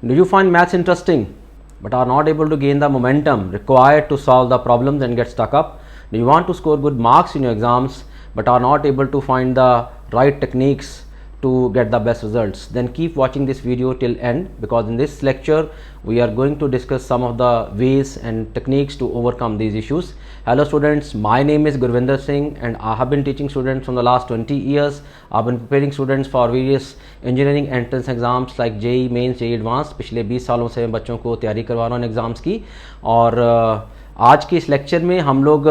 Do you find maths interesting but are not able to gain the momentum required to solve the problems and get stuck up? Do you want to score good marks in your exams but are not able to find the right techniques to get the best results? Then keep watching this video till end, because in this lecture we are going to discuss some of the ways and techniques to overcome these issues. Hello students, my name is Gurvinder Singh and I have been teaching students from the last 20 years. I've been preparing students for various engineering entrance exams like JEE Mains, JEE Advanced. पिछले 20 सालों से मैं बच्चों को तैयारी करवा रहा हूँ एग्ज़ाम्स की, और आज के इस लेक्चर में हम लोग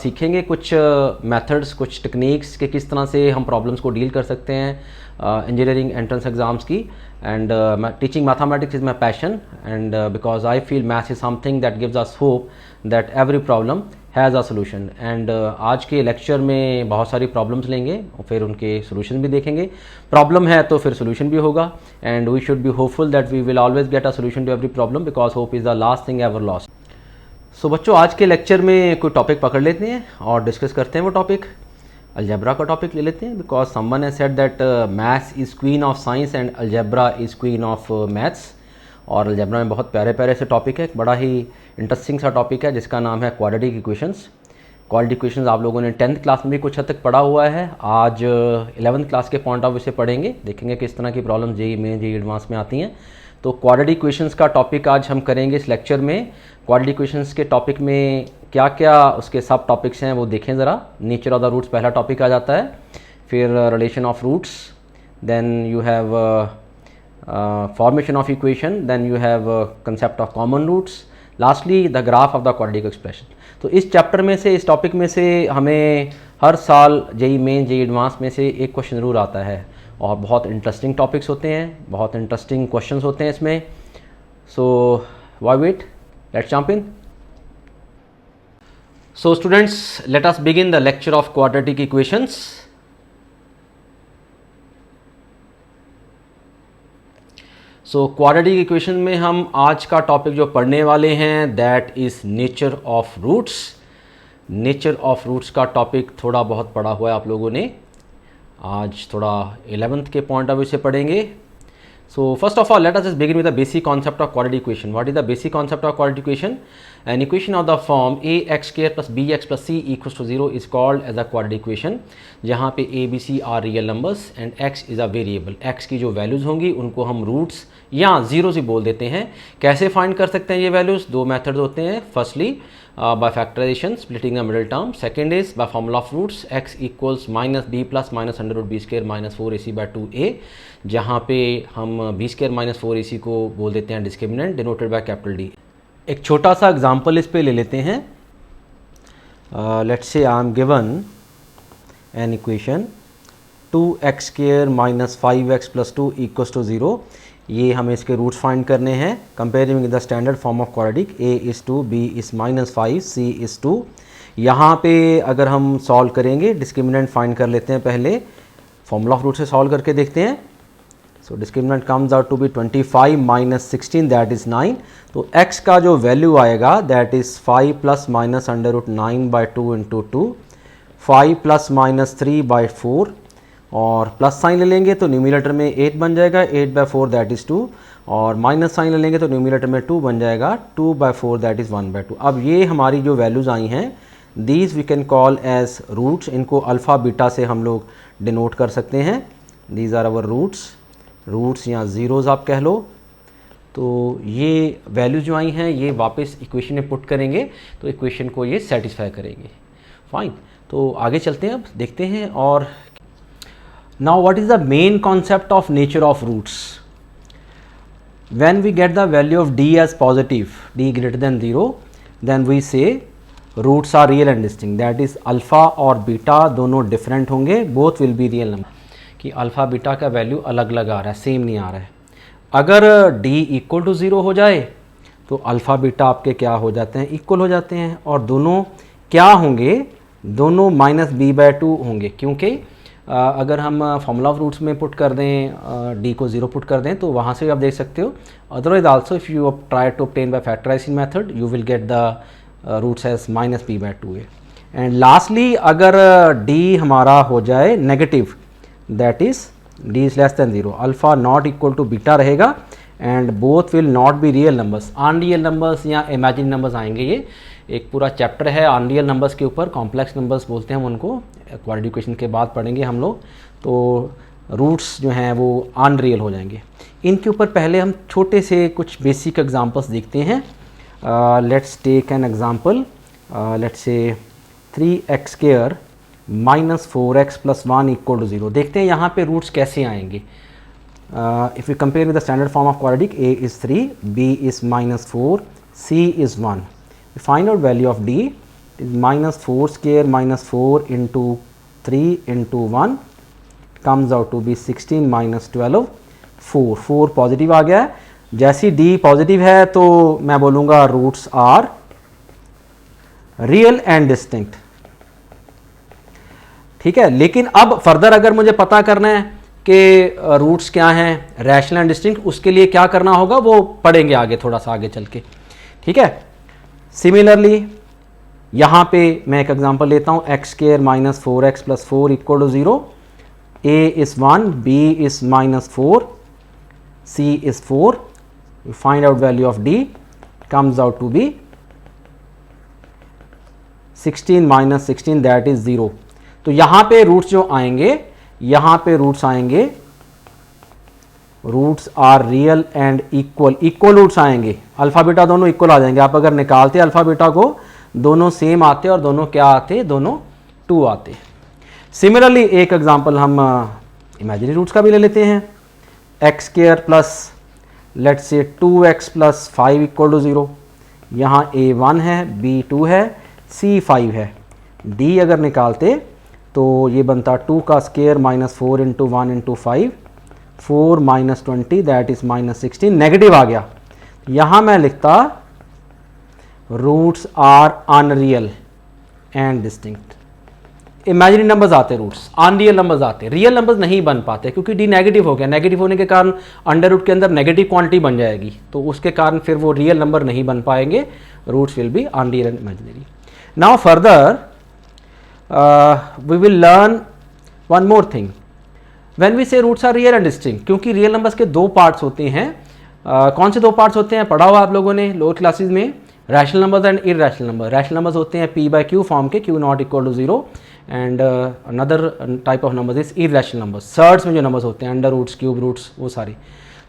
सीखेंगे कुछ मेथड्स, कुछ टेक्निक्स कि किस तरह से हम प्रॉब्लम्स को डील कर सकते हैं इंजीनियरिंग एंट्रेंस एग्ज़ाम्स की. And teaching mathematics is my passion, and because I feel maths is something that gives us hope that every problem has a solution. And आज के लेक्चर में बहुत सारी प्रॉब्लम्स लेंगे और फिर उनके सोल्यूशन भी देखेंगे. प्रॉब्लम है तो फिर सोल्यूशन भी होगा, and we should be hopeful that we will always get a solution to every problem, because hope is the last thing ever lost. So बच्चों, आज के लेक्चर में कोई टॉपिक पकड़ लेते हैं और डिस्कस करते हैं. वो टॉपिक अलजेब्रा का टॉपिक ले लेते हैं, because someone has said that maths is queen of science and algebra is queen of maths. और अलजेब्रा में बहुत प्यारे प्यारे से टॉपिक है. एक बड़ा ही इंटरेस्टिंग सा टॉपिक है जिसका नाम है क्वाड्रेटिक इक्वेशंस. क्वाड्रेटिक इक्वेशंस आप लोगों ने 10th क्लास में भी कुछ हद तक पढ़ा हुआ है. आज 11th क्लास के पॉइंट ऑफ व्यू से पढ़ेंगे, देखेंगे किस तरह की प्रॉब्लम JEE में JEE एडवांस में आती हैं. तो क्वाड्रेटिक इक्वेशंस का टॉपिक आज हम करेंगे इस लेक्चर में. क्वाड्रेटिक इक्वेशंस के टॉपिक में क्या क्या उसके सब टॉपिक्स हैं वो देखें ज़रा. नेचर ऑफ द रूट्स पहला टॉपिक आ जाता है, फिर relation of roots, then you have formation of equation, then you have concept of common roots, lastly the graph of the quadratic expression. तो इस चैप्टर में से, इस टॉपिक में से हमें हर साल JEE मेन JEE एडवांस में से एक क्वेश्चन ज़रूर आता है, और बहुत इंटरेस्टिंग टॉपिक्स होते हैं, बहुत इंटरेस्टिंग क्वेश्चंस होते हैं इसमें. So why wait, let's jump in. So students, let us begin the lecture of quadratic equations. So quadratic equation में हम आज का टॉपिक जो पढ़ने वाले हैं that is nature of roots. Nature of roots का टॉपिक थोड़ा बहुत पढ़ा हुआ है आप लोगों ने, आज थोड़ा 11th के पॉइंट ऑफ व्यू से पढ़ेंगे. So first of all let us just begin with the basic concept of quadratic equation. What is the basic concept of quadratic equation? An equation of the form ax² + bx + c = 0 is called as a quadratic equation, जहाँ पे a b c are real numbers and x is a variable. x की जो values होंगी उनको हम roots या zeros ही बोल देते हैं. कैसे फाइंड कर सकते हैं ये वैल्यूज़? दो मेथड्स होते हैं. Firstly by factorization, splitting the middle term. Second is by formula of roots, x equals -b plus -√b² - 4ac/2a, जहाँ पे हम b² - 4ac को बोल देते हैं discriminant, denoted by capital D. एक छोटा सा एग्जांपल इस पे ले लेते हैं. Let's say I am given an equation 2x² - 5x + 2 = 0. ये हमें इसके रूट्स फाइंड करने हैं. Comparing with the standard form of quadratic, a is 2, b is -5, c is 2. यहाँ पे अगर हम सॉल्व करेंगे, डिस्क्रिमिनेंट फाइंड कर लेते हैं पहले. फॉर्मूला ऑफ रूट से सॉल्व करके देखते हैं. So discriminant comes out to be 25 - 16 that is 9. तो x का जो वैल्यू आएगा दैट इज़ 5 + -√9/2 × 2, 5 ± 3/4, और प्लस साइन ले लेंगे तो न्यूमिनेटर में 8 बन जाएगा, 8/4 दैट इज़ 2, और माइनस साइन ले लेंगे तो न्यूमिनेटर में 2 बन जाएगा, 2/4 दैट इज़ 1/2. अब ये हमारी जो वैल्यूज़ आई हैं these we can call as roots. इनको अल्फ़ा बीटा से हम लोग डिनोट कर सकते हैं. दीज आर अवर रूट्स या ज़ीरोज़ आप कह लो. तो ये वैल्यूज़ जो आई हैं ये वापस इक्वेशन में पुट करेंगे तो इक्वेशन को ये सेटिस्फाई करेंगे. फाइन, तो आगे चलते हैं, अब देखते हैं. और now what is the main concept of nature of roots? When we get the value of d as positive, d greater than 0, then we say roots are real and distinct. That is alpha और beta दोनों different होंगे, both will be real number. कि alpha beta का value अलग अलग आ रहा है, same नहीं आ रहा है. अगर d = 0 हो जाए तो अल्फ़ा बीटा आपके क्या हो जाते हैं, इक्वल हो जाते हैं, और दोनों क्या होंगे, दोनों -b/2 होंगे. क्योंकि अगर हम फॉर्मूला ऑफ रूट्स में पुट कर दें, d को 0 पुट कर दें तो वहाँ से भी आप देख सकते हो. Otherwise also if you try to obtain by factorization method you will get the roots as -b/2a. And lastly अगर d हमारा हो जाए negative, that is d is less than 0, alpha not equal to beta रहेगा, and both will not be real numbers. Unreal numbers या imaginary numbers आएंगे, ये एक पूरा चैप्टर है अनरियल नंबर्स के ऊपर, कॉम्प्लेक्स नंबर्स बोलते हैं हम उनको, क्वाड्रेटिक इक्वेशन के बाद पढ़ेंगे हम लोग। तो रूट्स जो हैं वो अनरियल हो जाएंगे। इनके ऊपर पहले हम छोटे से कुछ बेसिक एग्जांपल्स देखते हैं। Let's take an example, let's say 3x² - 4x + 1 = 0। देखते हैं यहाँ पे रूट्स कैसे आएंगे। If you compare with the standard form of quadratic, a is 3, b is -4, c is 1. We find out value of d is -4² - 4 into 3 into 1 comes out to be 16 - 12, 4। 4 positive आ गया है। जैसी d पॉजिटिव है तो मैं बोलूँगा roots are real and distinct, ठीक है। लेकिन अब फर्दर अगर मुझे पता करना है कि रूट्स क्या हैं, रैशनल एंड डिस्टिंक्ट, उसके लिए क्या करना होगा वो पढ़ेंगे आगे, थोड़ा सा आगे चल के, ठीक है। सिमिलरली यहाँ पे मैं एक एग्जांपल लेता हूँ, x² - 4x + 4 = 0, a is 1, b is -4, c is 4. We find out value of d comes out to be 16 - 16, that is 0। तो यहाँ पे रूट्स जो आएंगे, यहाँ पे रूट्स आएंगे, roots are real and equal, equal roots आएंगे। अल्फा बीटा दोनों इक्वल आ जाएंगे। आप अगर निकालते अल्फा बीटा को, दोनों सेम आते और दोनों क्या आते, दोनों 2 आते। सिमिलरली एक एग्जांपल हम इमेजिनरी रूट्स का भी ले लेते हैं, x² plus let's say 2x + 5 = 0। यहाँ a 1 है, b 2 है, c 5 है। d अगर निकालते तो ये बनता 2 का स्क्वायर -4 × 1 × 5, 4 - 20, दैट इज -16। नेगेटिव आ गया। यहाँ मैं लिखता roots are unreal and distinct. Imaginary numbers आते रूट्स, अनरियल नंबर्स आते, रियल नंबर्स नहीं बन पाते क्योंकि डी नेगेटिव हो गया। नेगेटिव होने के कारण अंडर रूट के अंदर नेगेटिव क्वांटिटी बन जाएगी, तो उसके कारण फिर वो रियल नंबर नहीं बन पाएंगे। Roots will be unreal and imaginary. Now further we will learn one more thing when we say roots are real and distinct, क्योंकि रियल नंबर्स के 2 पार्ट्स होते हैं। कौन से 2 पार्ट्स होते हैं, पढ़ा हुआ आप लोगों ने लोअर क्लासेस में, rational numbers and irrational number. Rational numbers होते हैं p/q फॉर्म के, q ≠ = 0, and another type of numbers is irrational numbers, surds में जो नंबर्स होते हैं, अंडर रूट्स, क्यूब रूट्स, वो सारी।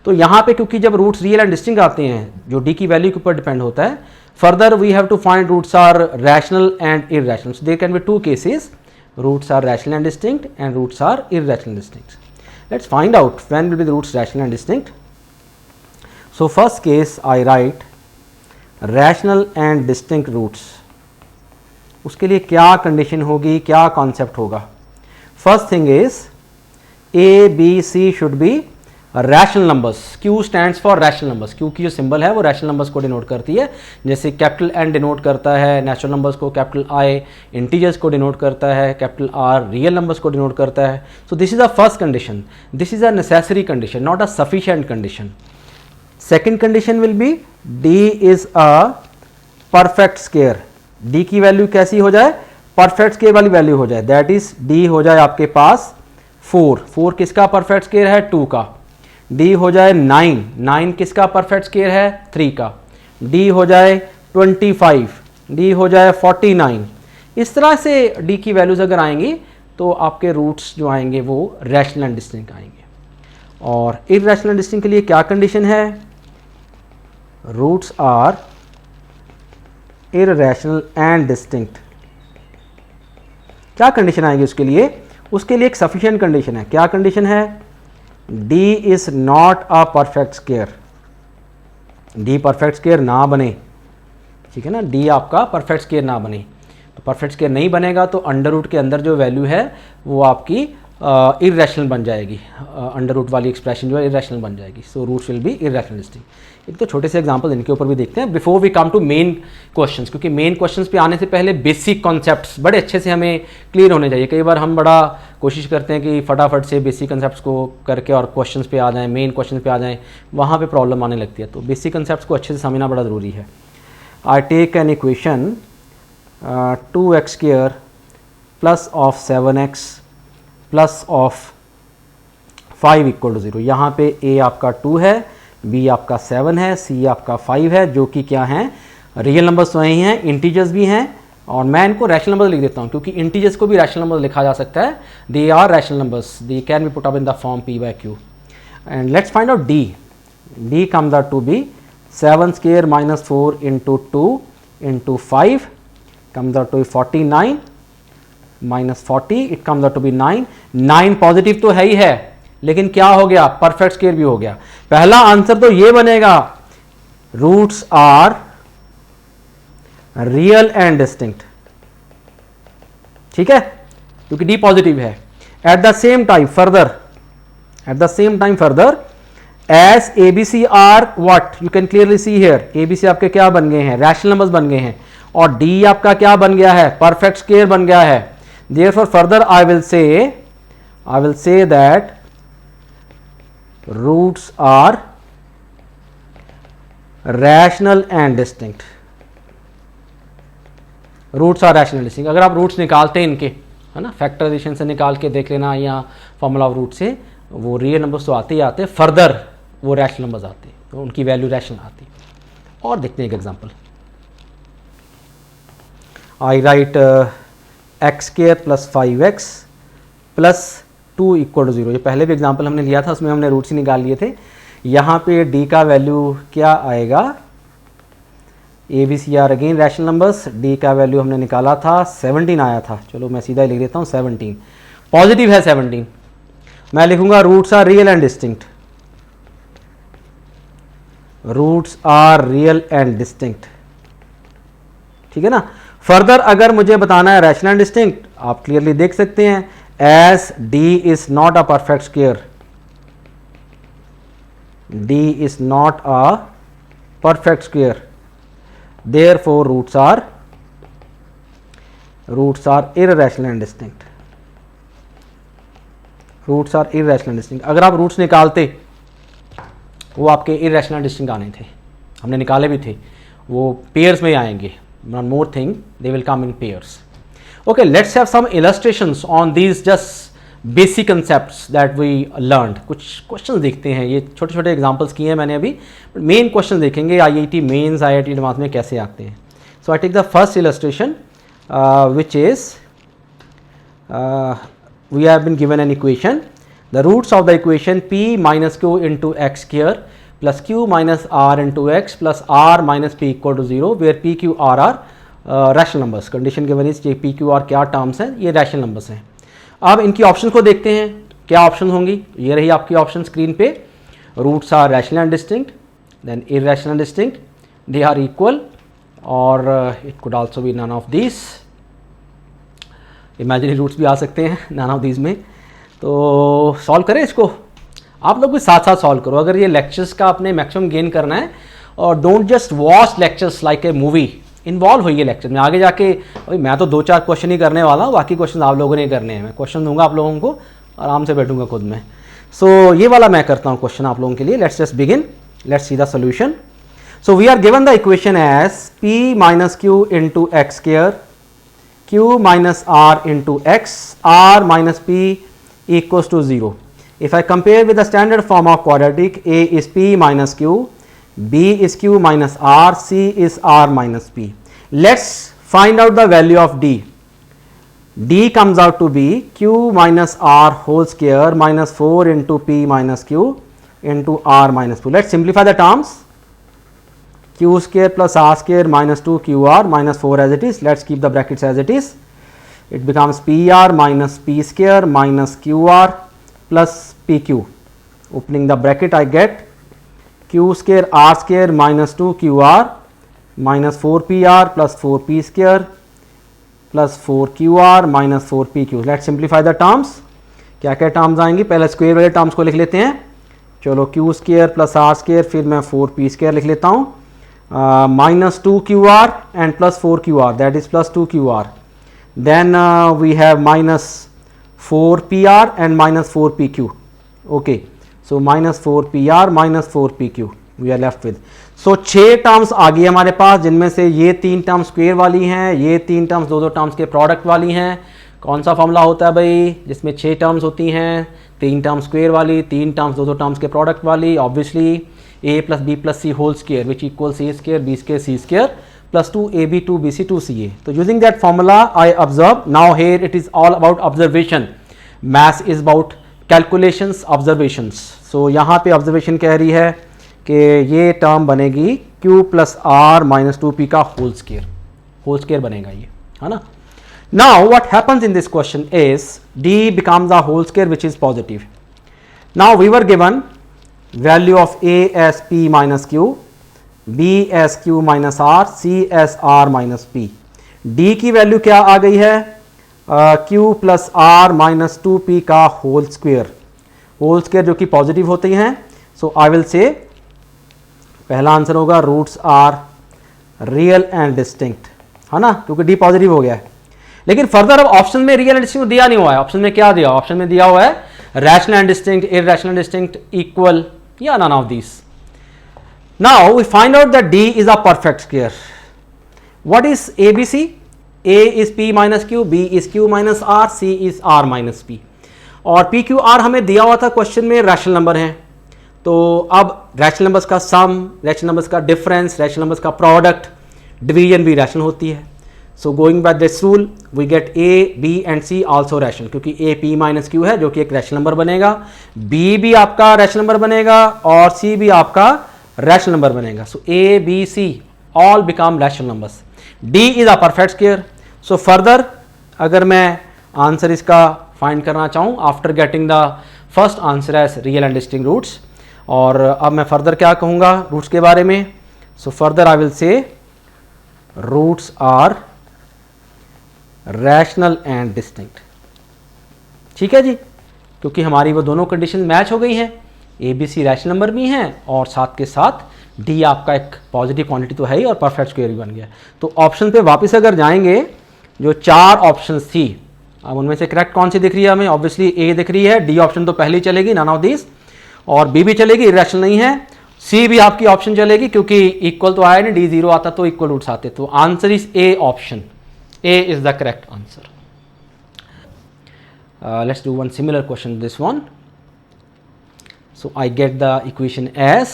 तो यहाँ पे क्योंकि जब रूट्स रियल एंड डिस्टिंक्ट आते हैं, जो d की वैल्यू के ऊपर डिपेंड होता है, further we have to find roots are rational and irrational. So there can be 2 cases, roots are rational and distinct and roots are irrational and distinct. Let's find out when will be the roots rational and distinct. So first case I write rational and distinct roots. उसके लिए क्या condition होगी, क्या concept होगा? First thing is a b c should be rational numbers. Q stands for rational numbers. Q की जो symbol है वो रैशनल नंबर्स को डिनोट करती है, जैसे कैपिटल N डिनोट करता है नेचुरल नंबर्स को, कैपिटल I इंटीजर्स को डिनोट करता है, कैपिटल R रियल नंबर्स को डिनोट करता है। So this is a first condition, this is a necessary condition, not a sufficient condition. Second condition will be D is a perfect square. D की value कैसी हो जाए, perfect square वाली value हो जाए, दैट इज D हो जाए आपके पास 4। 4 किसका परफेक्ट स्क्वायर है, 2 का। D हो जाए 9, 9 किसका परफेक्ट स्क्वायर है, 3 का। D हो जाए 25, D हो जाए 49। इस तरह से D की वैल्यूज अगर आएंगी तो आपके रूट्स जो आएंगे वो रैशनल एंड डिस्टिंक्ट आएंगे। और इरैशनल एंड डिस्टिंक्ट के लिए क्या कंडीशन है, roots are irrational and distinct. क्या कंडीशन आएगी उसके लिए, उसके लिए एक सफिशिएंट कंडीशन है। क्या कंडीशन है, D is not a perfect square. D perfect square ना बने, ठीक है ना, D आपका परफेक्ट स्क्वायर ना बने। तो परफेक्ट स्क्वायर नहीं बनेगा तो अंडर रूट के अंदर जो वैल्यू है वो आपकी इरैशनल बन जाएगी, अंडर रूट वाली एक्सप्रेशन जो है इरैशनल बन जाएगी। So roots will be irrational distinct. एक तो छोटे से एग्जांपल इनके ऊपर भी देखते हैं before we come to main questions, क्योंकि मेन क्वेश्चंस पे आने से पहले बेसिक कॉन्सेप्ट्स बड़े अच्छे से हमें क्लियर होने चाहिए। कई बार हम बड़ा कोशिश करते हैं कि फटाफट से बेसिक कॉन्सेप्ट्स को करके और क्वेश्चंस पे आ जाएं, मेन क्वेश्चन पे आ जाएं, वहाँ पे प्रॉब्लम आने लगती है। तो बेसिक कॉन्सेप्ट्स को अच्छे से समझना बड़ा ज़रूरी है। I take an equation 2x² plus of 7x plus of 5 = 0। यहाँ पे a आपका 2 है, बी आपका 7 है, सी आपका 5 है, जो कि क्या हैं, रियल नंबर्स वही हैं, इंटीजर्स भी हैं, और मैं इनको रैशनल नंबर लिख देता हूँ क्योंकि इंटीजर्स को भी रैशनल नंबर लिखा जा सकता है. They are rational numbers, they can be put up in the form p by q. And let's find out d. d comes out to be 7 square minus 4 into 2 into 5 comes out to be 49 minus 40, it comes out to be 9. 9 positive तो है ही है, लेकिन क्या हो गया, perfect square भी हो गया. पहला आंसर तो ये बनेगा, roots are real and distinct. ठीक है, क्योंकि डी पॉजिटिव है. At the same time further, as ABC are what you can clearly see here, ABC आपके क्या बन गए हैं, रैशनल नंबर्स बन गए हैं, और D आपका क्या बन गया है, परफेक्ट स्क्वायर बन गया है. Therefore further I will say that roots are rational and distinct. Roots are rational distinct. अगर आप रूट्स निकालते हैं इनके, है ना, फैक्टराइजेशन से निकाल के देख लेना या फॉर्मूला ऑफ रूट से, वो रियल नंबर्स तो आते ही आते, फर्दर वो रैशनल नंबर्स आते हैं, तो उनकी वैल्यू रैशनल आती है. और देखते हैं एक example. I write x square plus 5x plus 2 equal to 0. ये पहले भी एग्जांपल हमने लिया था, उसमें हमने रूट्स ही निकाल लिए थे. यहाँ पे d का वैल्यू क्या आएगा, A B C are again rational numbers. d का वैल्यू हमने निकाला था 17 आया था. चलो मैं सीधा लिख देता हूँ 17, पॉजिटिव है 17. मैं लिखूंगा roots are real and distinct. Roots are real and distinct. ठीक है ना. फर्दर अगर मुझे बताना है रैशनल एंड डिस्टिंक्ट, आप क्लियरली देख सकते हैं, as D is not a perfect square, D is not a perfect square, therefore roots are irrational and distinct. Roots are irrational distinct. अगर आप रूट्स निकालते, वो आपके इररैशनल डिस्टिंक्ट आने थे, हमने निकाले भी थे, वो पेयर्स में आएंगे. One more thing, they will come in pairs. Okay, let's have some illustrations on these just basic concepts that we learned. कुछ क्वेश्चन देखते हैं. ये छोटे छोटे एग्जांपल्स किए हैं मैंने अभी, मेन क्वेश्चन देखेंगे IIT मेंस, IIT एडवांस में कैसे आते हैं. So I take the first illustration which is we have been given an equation. The roots of the equation p minus q into x square plus q minus r into x plus r minus p equal to 0, where p q r are rational numbers. Condition given is p q r क्या terms हैं, ये rational numbers हैं. अब इनकी option को देखते हैं, क्या ऑप्शन होंगी. ये रही आपकी ऑप्शन स्क्रीन पे. Roots are rational and distinct, then irrational distinct, they are equal, और it could also be none of this. Imaginary roots भी आ सकते हैं नन ऑफ दिस में. तो सॉल्व करें इसको, आप लोग भी साथ साथ सॉल्व करो. अगर ये लेक्चर्स का आपने मैक्सिमम गेन करना है, और don't just watch lectures like a movie, involve होइए लेक्चर में. आगे जाके भाई मैं तो 2-4 क्वेश्चन ही करने वाला हूँ, बाकी क्वेश्चन आप लोगों ने करने हैं. मैं क्वेश्चन दूंगा आप लोगों को, आराम से बैठूंगा खुद में. सो ये वाला मैं करता हूँ क्वेश्चन आप लोगों के लिए. Let's just begin, let's see the solution. So we are given the equation as p minus q into x square, q minus r into x, r minus p equals to 0. If I compare with the standard form of quadratic, a is p minus q, b is q minus r, c is r minus p. Let's find out the value of d. d comes out to be q minus r whole square minus 4 into p minus q into r minus 2. Let's simplify the terms. q square plus r square minus 2qr minus 4 as it is. Let's keep the brackets as it is. It becomes pr minus p square minus qr plus pq. Opening the bracket, I get q square r square minus 2qr minus 4pr plus 4p square plus 4qr minus 4pq. Let's simplify the terms. क्या क्या terms आएंगी, पहले square वाले terms को लिख लेते हैं. चलो q square plus r square, फिर मैं 4p स्क्वायर लिख लेता हूँ. Minus 2qr and plus 4qr, that is plus 2qr. Then we have minus 4pr and minus 4pq. Okay, so minus 4pr minus 4pq we are left with. So 6 terms आ गई हमारे पास, जिनमें से ये 3 terms square वाली हैं, ये 3 terms दो terms के प्रोडक्ट वाली हैं. कौन सा फॉर्मूला होता है भाई जिसमें 6 टर्म्स होती हैं, 3 टर्म्स स्क्वायर वाली, 3 टर्म्स दो टर्म्स के प्रोडक्ट वाली. Obviously a plus b plus c whole square which equals a square b square c square plus 2ab 2bc 2ca. So using that formula I observe. Now here it is all about observation. Math is about calculations, observations. So यहाँ पे observation कह रही है कि ये term बनेगी q plus r minus 2p का whole square बनेगा ये, है ना. Now what happens in this question is d becomes a whole square which is positive. Now we were given value of a as p minus q, b as q minus r, c as r minus p. d की value क्या आ गई है, q plus r minus 2p का whole square जो कि positive होते हैं. So I will से पहला आंसर होगा roots are real and distinct, है ना, क्योंकि d पॉजिटिव हो गया है. लेकिन फर्दर अब ऑप्शन में रियल एंड डिस्टिंक्ट दिया नहीं हुआ है. ऑप्शन में क्या दिया, ऑप्शन में दिया हुआ है rational and distinct, irrational distinct, equal या none of this. Now we find out that d is a perfect square. What is abc? a is p minus q, b is q minus r, c is r minus p. और p q r हमें दिया हुआ था question में rational number है. तो अब rational numbers का सम, रैशनल नंबर्स का डिफरेंस, रैशनल नंबर्स का प्रोडक्ट, डिवीजन भी रैशनल होती है. So going by this rule we get a, b and c also rational, क्योंकि a p माइनस q है जो कि एक रैशनल नंबर बनेगा, b भी आपका रैशनल नंबर बनेगा और c भी आपका रैशनल नंबर बनेगा. So a, b, c all become rational numbers. d is a perfect square. So further अगर मैं आंसर इसका फाइंड करना चाहूँ after getting the first answer as real and distinct roots, और अब मैं फर्दर क्या कहूँगा रूट्स के बारे में. So further I will say roots are rational and distinct. ठीक है जी, क्योंकि हमारी वो दोनों कंडीशन मैच हो गई हैं. A B C rational number भी हैं और साथ के साथ डी आपका एक पॉजिटिव क्वांटिटी तो है ही और परफेक्ट स्क्वायर भी बन गया. तो ऑप्शन पे वापस अगर जाएंगे, जो 4 ऑप्शंस थी, अब उनमें से करेक्ट कौन सी दिख रही है हमें? ऑब्वियसली ए दिख रही है, डी ऑप्शन तो पहले ही चलेगी, नन ऑफ दिस, और बी भी चलेगी, इरैशनल नहीं है. सी भी आपकी ऑप्शन चलेगी क्योंकि इक्वल तो आया नहीं, डी 0 आता तो इक्वल रूट्स आते. तो answer is A option. A is the correct answer. Let's do one similar question to this one. So I get the equation as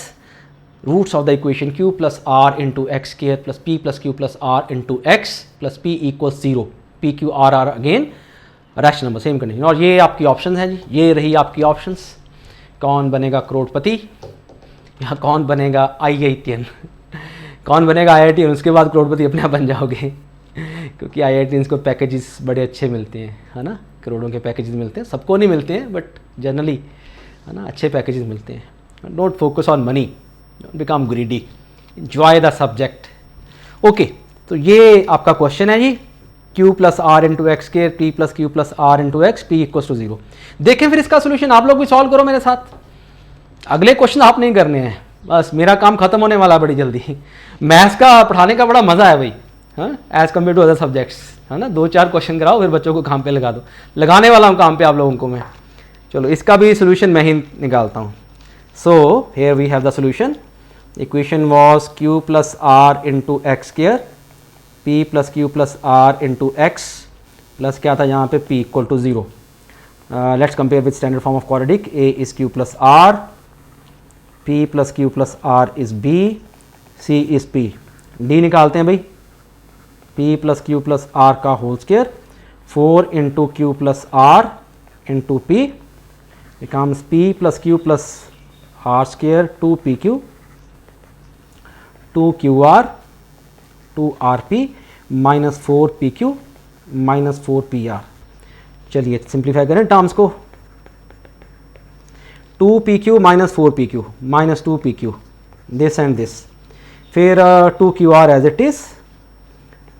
roots of the equation q plus r into x square plus p plus q plus r into x plus p equals 0. p q r are again rational number, same condition. और ये आपकी option है जी, ये रही आपकी options. कौन बनेगा करोड़पति या कौन बनेगा IITian? कौन बनेगा IITian, उसके बाद करोड़पति अपने आप बन जाओगे, क्योंकि IITians को पैकेजेस बड़े अच्छे मिलते हैं, है ना, करोड़ों के पैकेजेस मिलते हैं. सबको नहीं मिलते हैं बट जनरली, है ना, अच्छे पैकेजेस मिलते हैं. Don't focus on money, don't become greedy, enjoy the subject. Okay, तो ये आपका क्वेश्चन है जी, q plus are into x square, p plus Q plus are into x, p equals to 0. देखें फिर इसका सोल्यूशन आप लोग भी सॉल्व करो मेरे साथ. अगले क्वेश्चन आप नहीं करने हैं, बस मेरा काम खत्म होने वाला बड़ी जल्दी. मैथ्स का पढ़ाने का बड़ा मजा है भाई, हाँ, as compare to other subjects, है ना. 2-4 क्वेश्चन कराओ फिर बच्चों को काम पे लगा दो. लगाने वाला हूँ काम पे आप लोगों को मैं. चलो इसका भी सोल्यूशन मैं ही निकालता हूँ. So here we have the solution. Equation was q plus are into x square, p plus Q plus are into x, plus क्या था यहाँ पे p equal to 0. Let's compare with standard form of quadratic. a is q plus r, p plus Q plus r is b, c is p. d निकालते हैं भाई. p plus Q plus r का whole square, 4 into Q plus are into p becomes p plus Q plus r square 2pq, 2qr, 2rp minus 4pq minus 4pr. चलिए simplify करें terms को. 2pq minus 4pq minus 2pq, this and this. फिर 2qr as it is,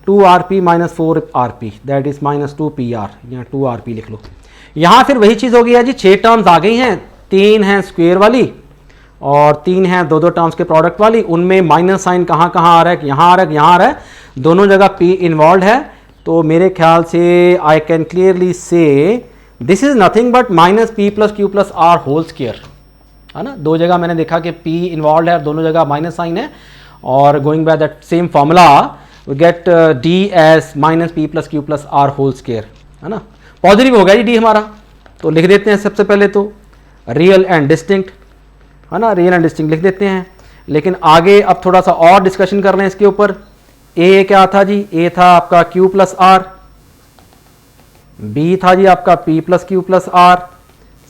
2rp minus 4rp that is minus 2pr, यहाँ 2rp लिख लो. यहाँ फिर वही चीज़ हो गई है जी, 6 टर्म्स आ गई हैं, 3 हैं स्क्वायर वाली और 3 हैं 2-2 टर्म्स के प्रोडक्ट वाली. उनमें माइनस साइन कहाँ कहाँ आ रहा है, यहाँ आ रहा है, यहाँ आ रहा है, दोनों जगह p इन्वॉल्व है. तो मेरे ख्याल से I can clearly say this is nothing but minus p plus Q plus r whole square, है ना. 2 जगह मैंने देखा कि p इन्वॉल्व है और दोनों जगह माइनस साइन है. और going by that same formula we get d as minus p plus Q plus r whole square, है ना. पॉजिटिव हो गया जी d हमारा. तो लिख देते हैं सबसे पहले तो रियल एंड डिस्टिंक्ट, है ना, रियल एंड डिस्टिंक्ट लिख देते हैं. लेकिन आगे अब थोड़ा सा और डिस्कशन कर रहे हैं इसके ऊपर। ए क्या था जी, ए था आपका Q प्लस आर, बी था जी आपका P plus Q plus R,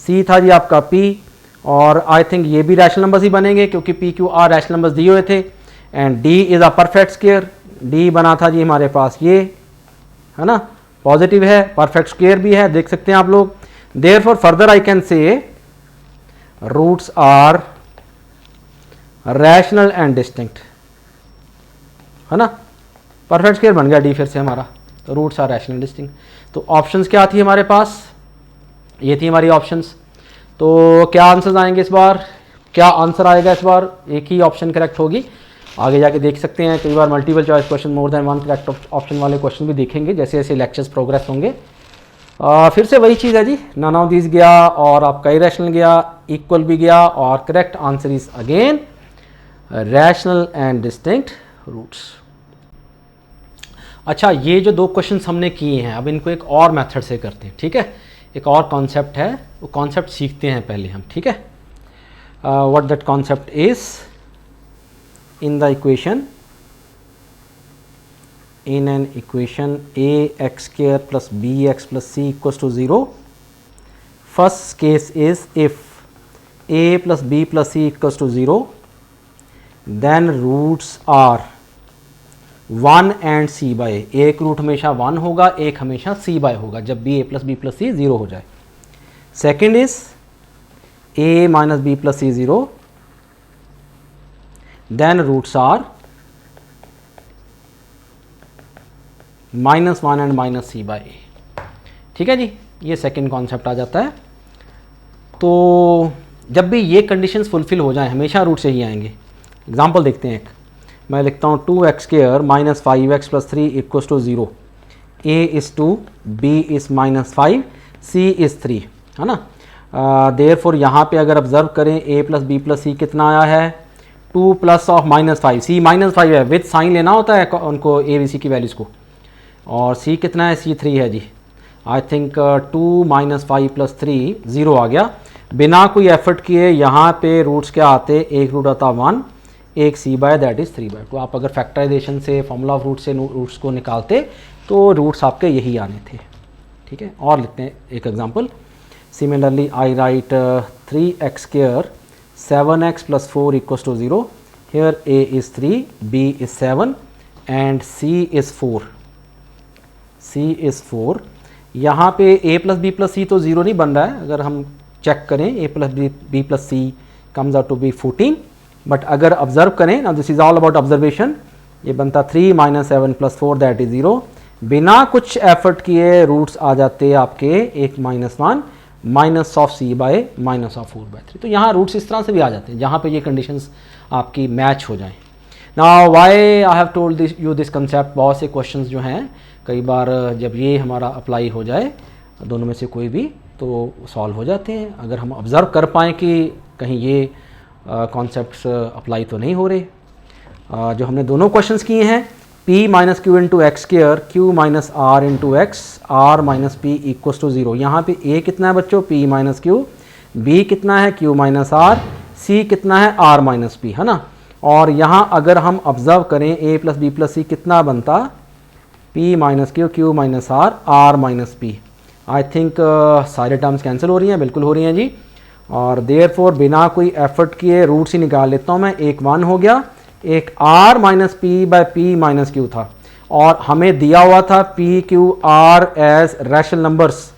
C था जी आपका P, और आई थिंक ये भी रैशनल नंबर्स ही बनेंगे क्योंकि P Q R rational numbers दिए हुए थे। And D is a perfect square, D बना था जी हमारे पास ये, है ना, पॉजिटिव है, परफेक्ट स्क्वायर भी है, देख सकते हैं आप लोग। Therefore further I can say roots are rational and distinct, है ना, परफेक्ट स्क्वायर बन गया डी फिर से हमारा, तो रूट्स आर रैशनल डिस्टिंक्ट। तो ऑप्शंस क्या थी हमारे पास, ये थी हमारी ऑप्शंस। तो क्या आंसर्स आएंगे इस बार, क्या आंसर आएगा इस बार, एक ही ऑप्शन करेक्ट होगी। आगे जाके देख सकते हैं कई बार multiple choice question, more than one correct option वाले क्वेश्चन भी देखेंगे जैसे जैसे लेक्चर्स प्रोग्रेस होंगे। फिर से वही चीज़ है जी, नन ऑफ दिस गया और आपका इरेशनल गया, इक्वल भी गया, और correct answer is again rational and distinct roots. अच्छा, ये जो दो क्वेश्चंस हमने किए हैं, अब इनको एक और मेथड से करते हैं, ठीक है। एक और कॉन्सेप्ट है, वो कॉन्सेप्ट सीखते हैं पहले हम, ठीक है। What that concept is, in the equation, in an equation ax square plus bx plus c equals to 0, first case is if a plus b plus c equals to 0, then roots are 1 and c by a। एक root हमेशा 1 होगा, एक हमेशा c by होगा जब भी a plus b plus c 0 हो जाए। Second is a minus b plus c 0, then roots are -1 and -c by a। ठीक है जी, ये सेकंड कॉन्सेप्ट आ जाता है। तो जब भी ये कंडीशंस फुलफिल हो जाएं, हमेशा रूट से ही आएंगे। एग्जांपल देखते हैं एक, मैं लिखता हूँ 2x² - 5x + 3 = 0, a is 2, b is -5, c is 3, है ना। देयरफॉर यहाँ पे अगर ऑब्जर्व करें a + b + c कितना आया है, 2 + -5, c -5 है, विद साइन लेना होता है उनको a b c की वैल्यूज़ को, और c कितना है, c 3 है जी। आई थिंक 2 - 5 + 3 0 आ गया। बिना कोई एफर्ट किए यहाँ पे रूट्स क्या आते, एक रूट आता 1, एक c by दैट इज़ 3/2। आप अगर फैक्टराइजेशन से फॉर्मूला ऑफ रूट से रूट्स को निकालते तो रूट्स आपके यही आने थे, ठीक है। और लिखते हैं एक example. Similarly I right 3x² 7x + 4 = 0, here a is 3, b is 7 and c is 4, c is 4। यहाँ पे a + b + c तो 0 नहीं बन रहा है, अगर हम चेक करें a + b + c comes out to be 14, but अगर ऑब्जर्व करें ना, this is all about observation, ये बनता 3 - 7 + 4 दैट इज 0। बिना कुछ एफर्ट किए रूट्स आ जाते आपके एक -1 -c by -4/3। तो यहाँ रूट्स इस तरह से भी आ जाते हैं जहाँ पे ये कंडीशंस आपकी मैच हो जाएं। Now why I have told this you this concept, बहुत से क्वेश्चंस जो हैं कई बार जब ये हमारा अप्लाई हो जाए, दोनों में से कोई भी, तो सॉल्व हो जाते हैं अगर हम ऑब्ज़र्व कर पाएँ कि कहीं ये कॉन्सेप्ट्स अप्लाई तो नहीं हो रहे। जो हमने दोनों क्वेश्चंस किए हैं, p - q × x², q - r × x, r - p = 0। यहाँ पे a कितना है बच्चों, p - q, b कितना है, q - r, c कितना है, r - p, है ना। और यहाँ अगर हम ऑब्जर्व करें a + b + c कितना बनता, p - q, q - r, r - p। I think सारे टर्म्स कैंसिल हो रही हैं, बिल्कुल हो रही हैं जी। और देयरफॉर बिना कोई एफर्ट किए रूट्स ही निकाल लेता हूँ मैं। एक 1 हो गया, एक r - p by p - q था, और हमें दिया हुआ था p q r as rational numbers.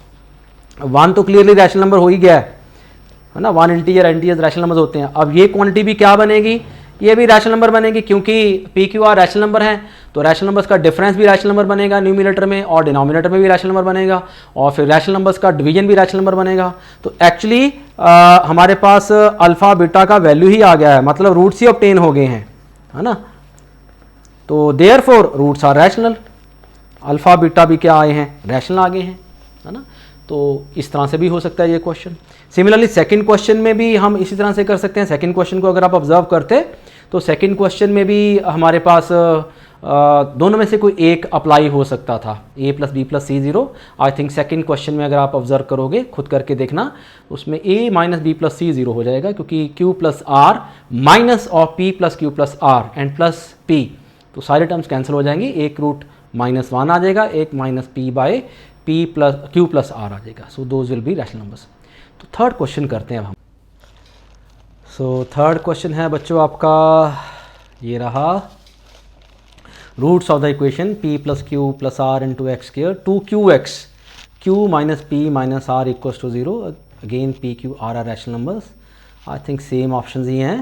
1 तो क्लियरली रैशनल नंबर हो ही गया है ना, 1 इंटीजर एंटीजर रैशनल नंबर्स होते हैं। अब ये क्वांटिटी भी क्या बनेगी, ये भी रैशनल नंबर बनेगी, क्योंकि p q r rational number हैं, तो रैशनल नंबर्स का डिफरेंस भी रैशनल नंबर बनेगा न्यूमिनेटर में, और डिनोमिनेटर में भी रैशनल नंबर बनेगा, और फिर रैशनल नंबर्स का डिवीजन भी रैशनल नंबर बनेगा। तो एक्चुअली हमारे पास अल्फा बीटा का वैल्यू ही आ गया है, मतलब रूट्स ही ऑब्टेन हो गए हैं, है ना। तो therefore roots are rational, alpha beta भी क्या आए हैं, रैशनल आ गए हैं, है ना। तो इस तरह से भी हो सकता है ये क्वेश्चन। सिमिलरली सेकंड क्वेश्चन में भी हम इसी तरह से कर सकते हैं। सेकंड क्वेश्चन को अगर आप ऑब्जर्व करते तो सेकंड क्वेश्चन में भी हमारे पास दोनों में से कोई एक अप्लाई हो सकता था, a plus B plus c zero. I think second question में अगर आप ऑब्जर्व करोगे, खुद करके देखना, उसमें a minus b plus c zero हो जाएगा, क्योंकि q plus r minus of p plus Q plus r and plus p, तो सारे टर्म्स कैंसिल हो जाएंगी, एक रूट -1 आ जाएगा, एक minus p by p plus q plus R आ जाएगा। So those will be rational numbers. तो थर्ड क्वेश्चन करते हैं अब हम। सो थर्ड क्वेश्चन है बच्चों आपका, ये रहा, roots of the equation p plus Q plus are into x square 2qx q minus p minus R equals to 0। Again p q r are rational numbers. I think same options ही हैं,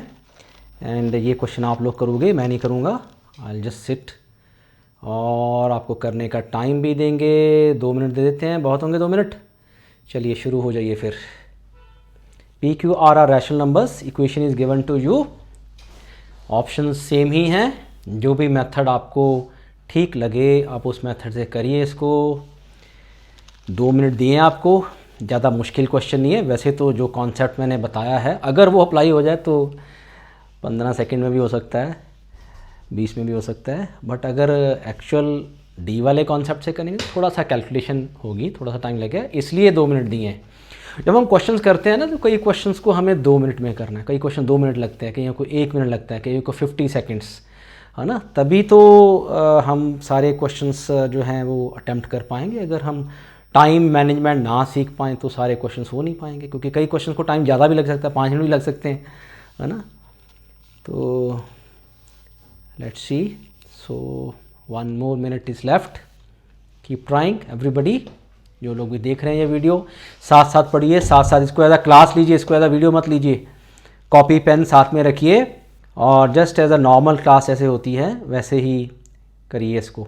एंड ये question आप लोग करोगे, मैं नहीं करूँगा। आई विल जस्ट सिट, और आपको करने का टाइम भी देंगे, 2 मिनट दे देते हैं, बहुत होंगे 2 मिनट। चलिए शुरू हो जाइए फिर। p q r are rational numbers, equation is given to you, option same ही हैं, जो भी मेथड आपको ठीक लगे आप उस मेथड से करिए इसको। 2 मिनट दिए आपको, ज़्यादा मुश्किल क्वेश्चन नहीं है। वैसे तो जो कॉन्सेप्ट मैंने बताया है, अगर वो अप्लाई हो जाए तो 15 सेकंड में भी हो सकता है, 20 में भी हो सकता है, बट अगर एक्चुअल डी वाले कॉन्सेप्ट से करेंगे थोड़ा सा कैलकुलेशन होगी, थोड़ा सा टाइम लगेगा, इसलिए 2 मिनट दिए हैं। जब हम क्वेश्चंस करते हैं ना, तो कई क्वेश्चंस को हमें 2 मिनट में करना है, कई क्वेश्चन 2 मिनट लगते हैं, कई को 1 मिनट लगता है, कई को 50 सेकेंड्स, है ना, तभी तो हम सारे क्वेश्चंस जो हैं वो अटेम्प्ट कर पाएंगे। अगर हम टाइम मैनेजमेंट ना सीख पाएँ तो सारे क्वेश्चंस हो नहीं पाएंगे, क्योंकि कई क्वेश्चंस को टाइम ज़्यादा भी लग सकता है, 5 मिनट भी लग सकते हैं, है ना। तो let's see, so 1 more minute is left, keep trying everybody. जो लोग भी देख रहे हैं ये वीडियो, साथ साथ पढ़िए, साथ साथ इसको एज अ क्लास लीजिए, इसको एज अ वीडियो मत लीजिए। कॉपी पेन साथ में रखिए, और just as a normal class ऐसे होती है वैसे ही करिए इसको।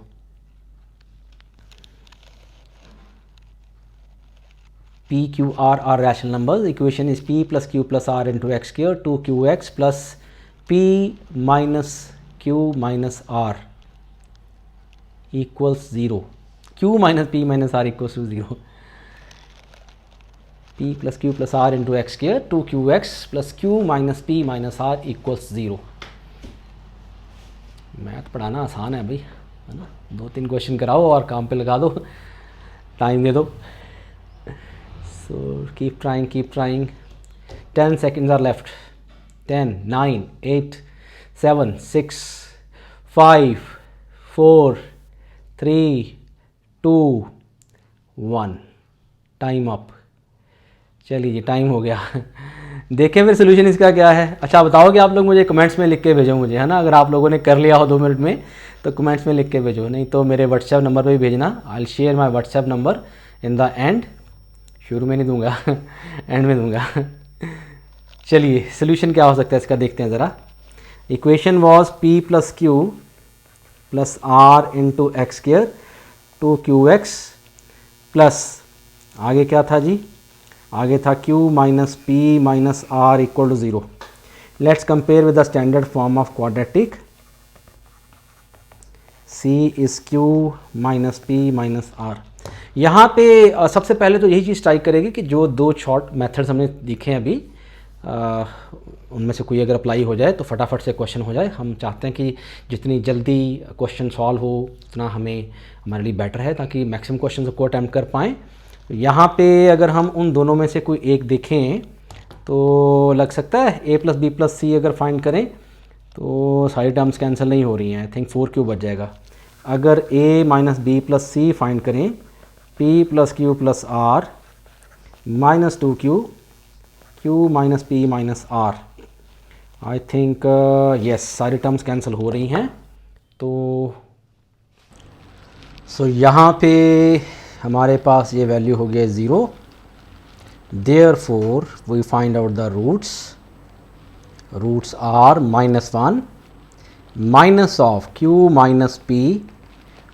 p q r are rational numbers. Equation is p plus q plus r into x square 2qx plus p minus q minus r equals 0. q minus p minus r equals to 0. p plus q plus r into x square 2qx plus q minus p minus r equals 0. Math पढ़ाना आसान है भाई, है ना, 2-3 question कराओ और काम पे लगा दो, टाइम दे दो। So keep trying. 10 seconds are left. 10, 9, 8, 7, 6, 5, 4, 3, 2, 1. Time up. चलिए जी, टाइम हो गया। देखें फिर सोल्यूशन इसका क्या है। अच्छा बताओगे आप लोग, मुझे कमेंट्स में लिख के भेजो मुझे, है ना। अगर आप लोगों ने कर लिया हो 2 मिनट में तो कमेंट्स में लिख के भेजो, नहीं तो मेरे व्हाट्सएप नंबर पे भी भेजना। आई will share my WhatsApp number in the end. शुरू में नहीं दूंगा, एंड में दूंगा। चलिए सोल्यूशन क्या हो सकता है इसका देखते हैं ज़रा। Equation was p plus Q plus are into x square 2qx plus आगे क्या था जी, आगे था q minus p minus r equal to 0। Let's compare with the standard form of quadratic. c is q minus p minus r. यहाँ पे सबसे पहले तो यही चीज़ ट्राई करेगी कि जो 2 शॉर्ट मेथड्स हमने दिखे हैं अभी, उनमें से कोई अगर अप्लाई हो जाए तो फटाफट से क्वेश्चन हो जाए। हम चाहते हैं कि जितनी जल्दी क्वेश्चन सॉल्व हो उतना हमारे लिए बेटर है, ताकि मैक्सिमम क्वेश्चन को अटैम्प्ट कर पाएँ। यहाँ पे अगर हम उन दोनों में से कोई एक देखें तो लग सकता है a प्लस बी प्लस सी अगर फाइंड करें तो सारी टर्म्स कैंसिल नहीं हो रही हैं। आई थिंक 4q बच जाएगा। अगर a minus b plus c find करें, p plus Q plus r minus 2q, q minus p minus r. I think yes, सारी टर्म्स कैंसिल हो रही हैं। तो यहाँ पे हमारे पास ये वैल्यू हो गया 0। Therefore we find out the roots are -1 minus of q minus p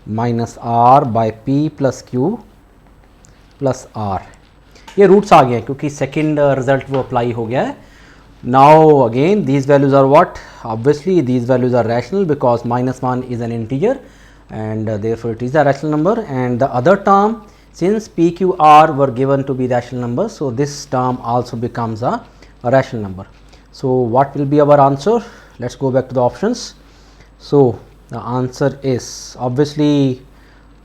minus r by p plus Q plus r. ये रूट्स आ गए हैं क्योंकि सेकेंड रिजल्ट वो अप्लाई हो गया है। Now again these values are what, obviously these values are rational because -1 is an integer and therefore it is a rational number, and the other term, since p q r were given to be rational numbers, so this term also becomes a rational number. So what will be our answer? Let's go back to the options. So the answer is obviously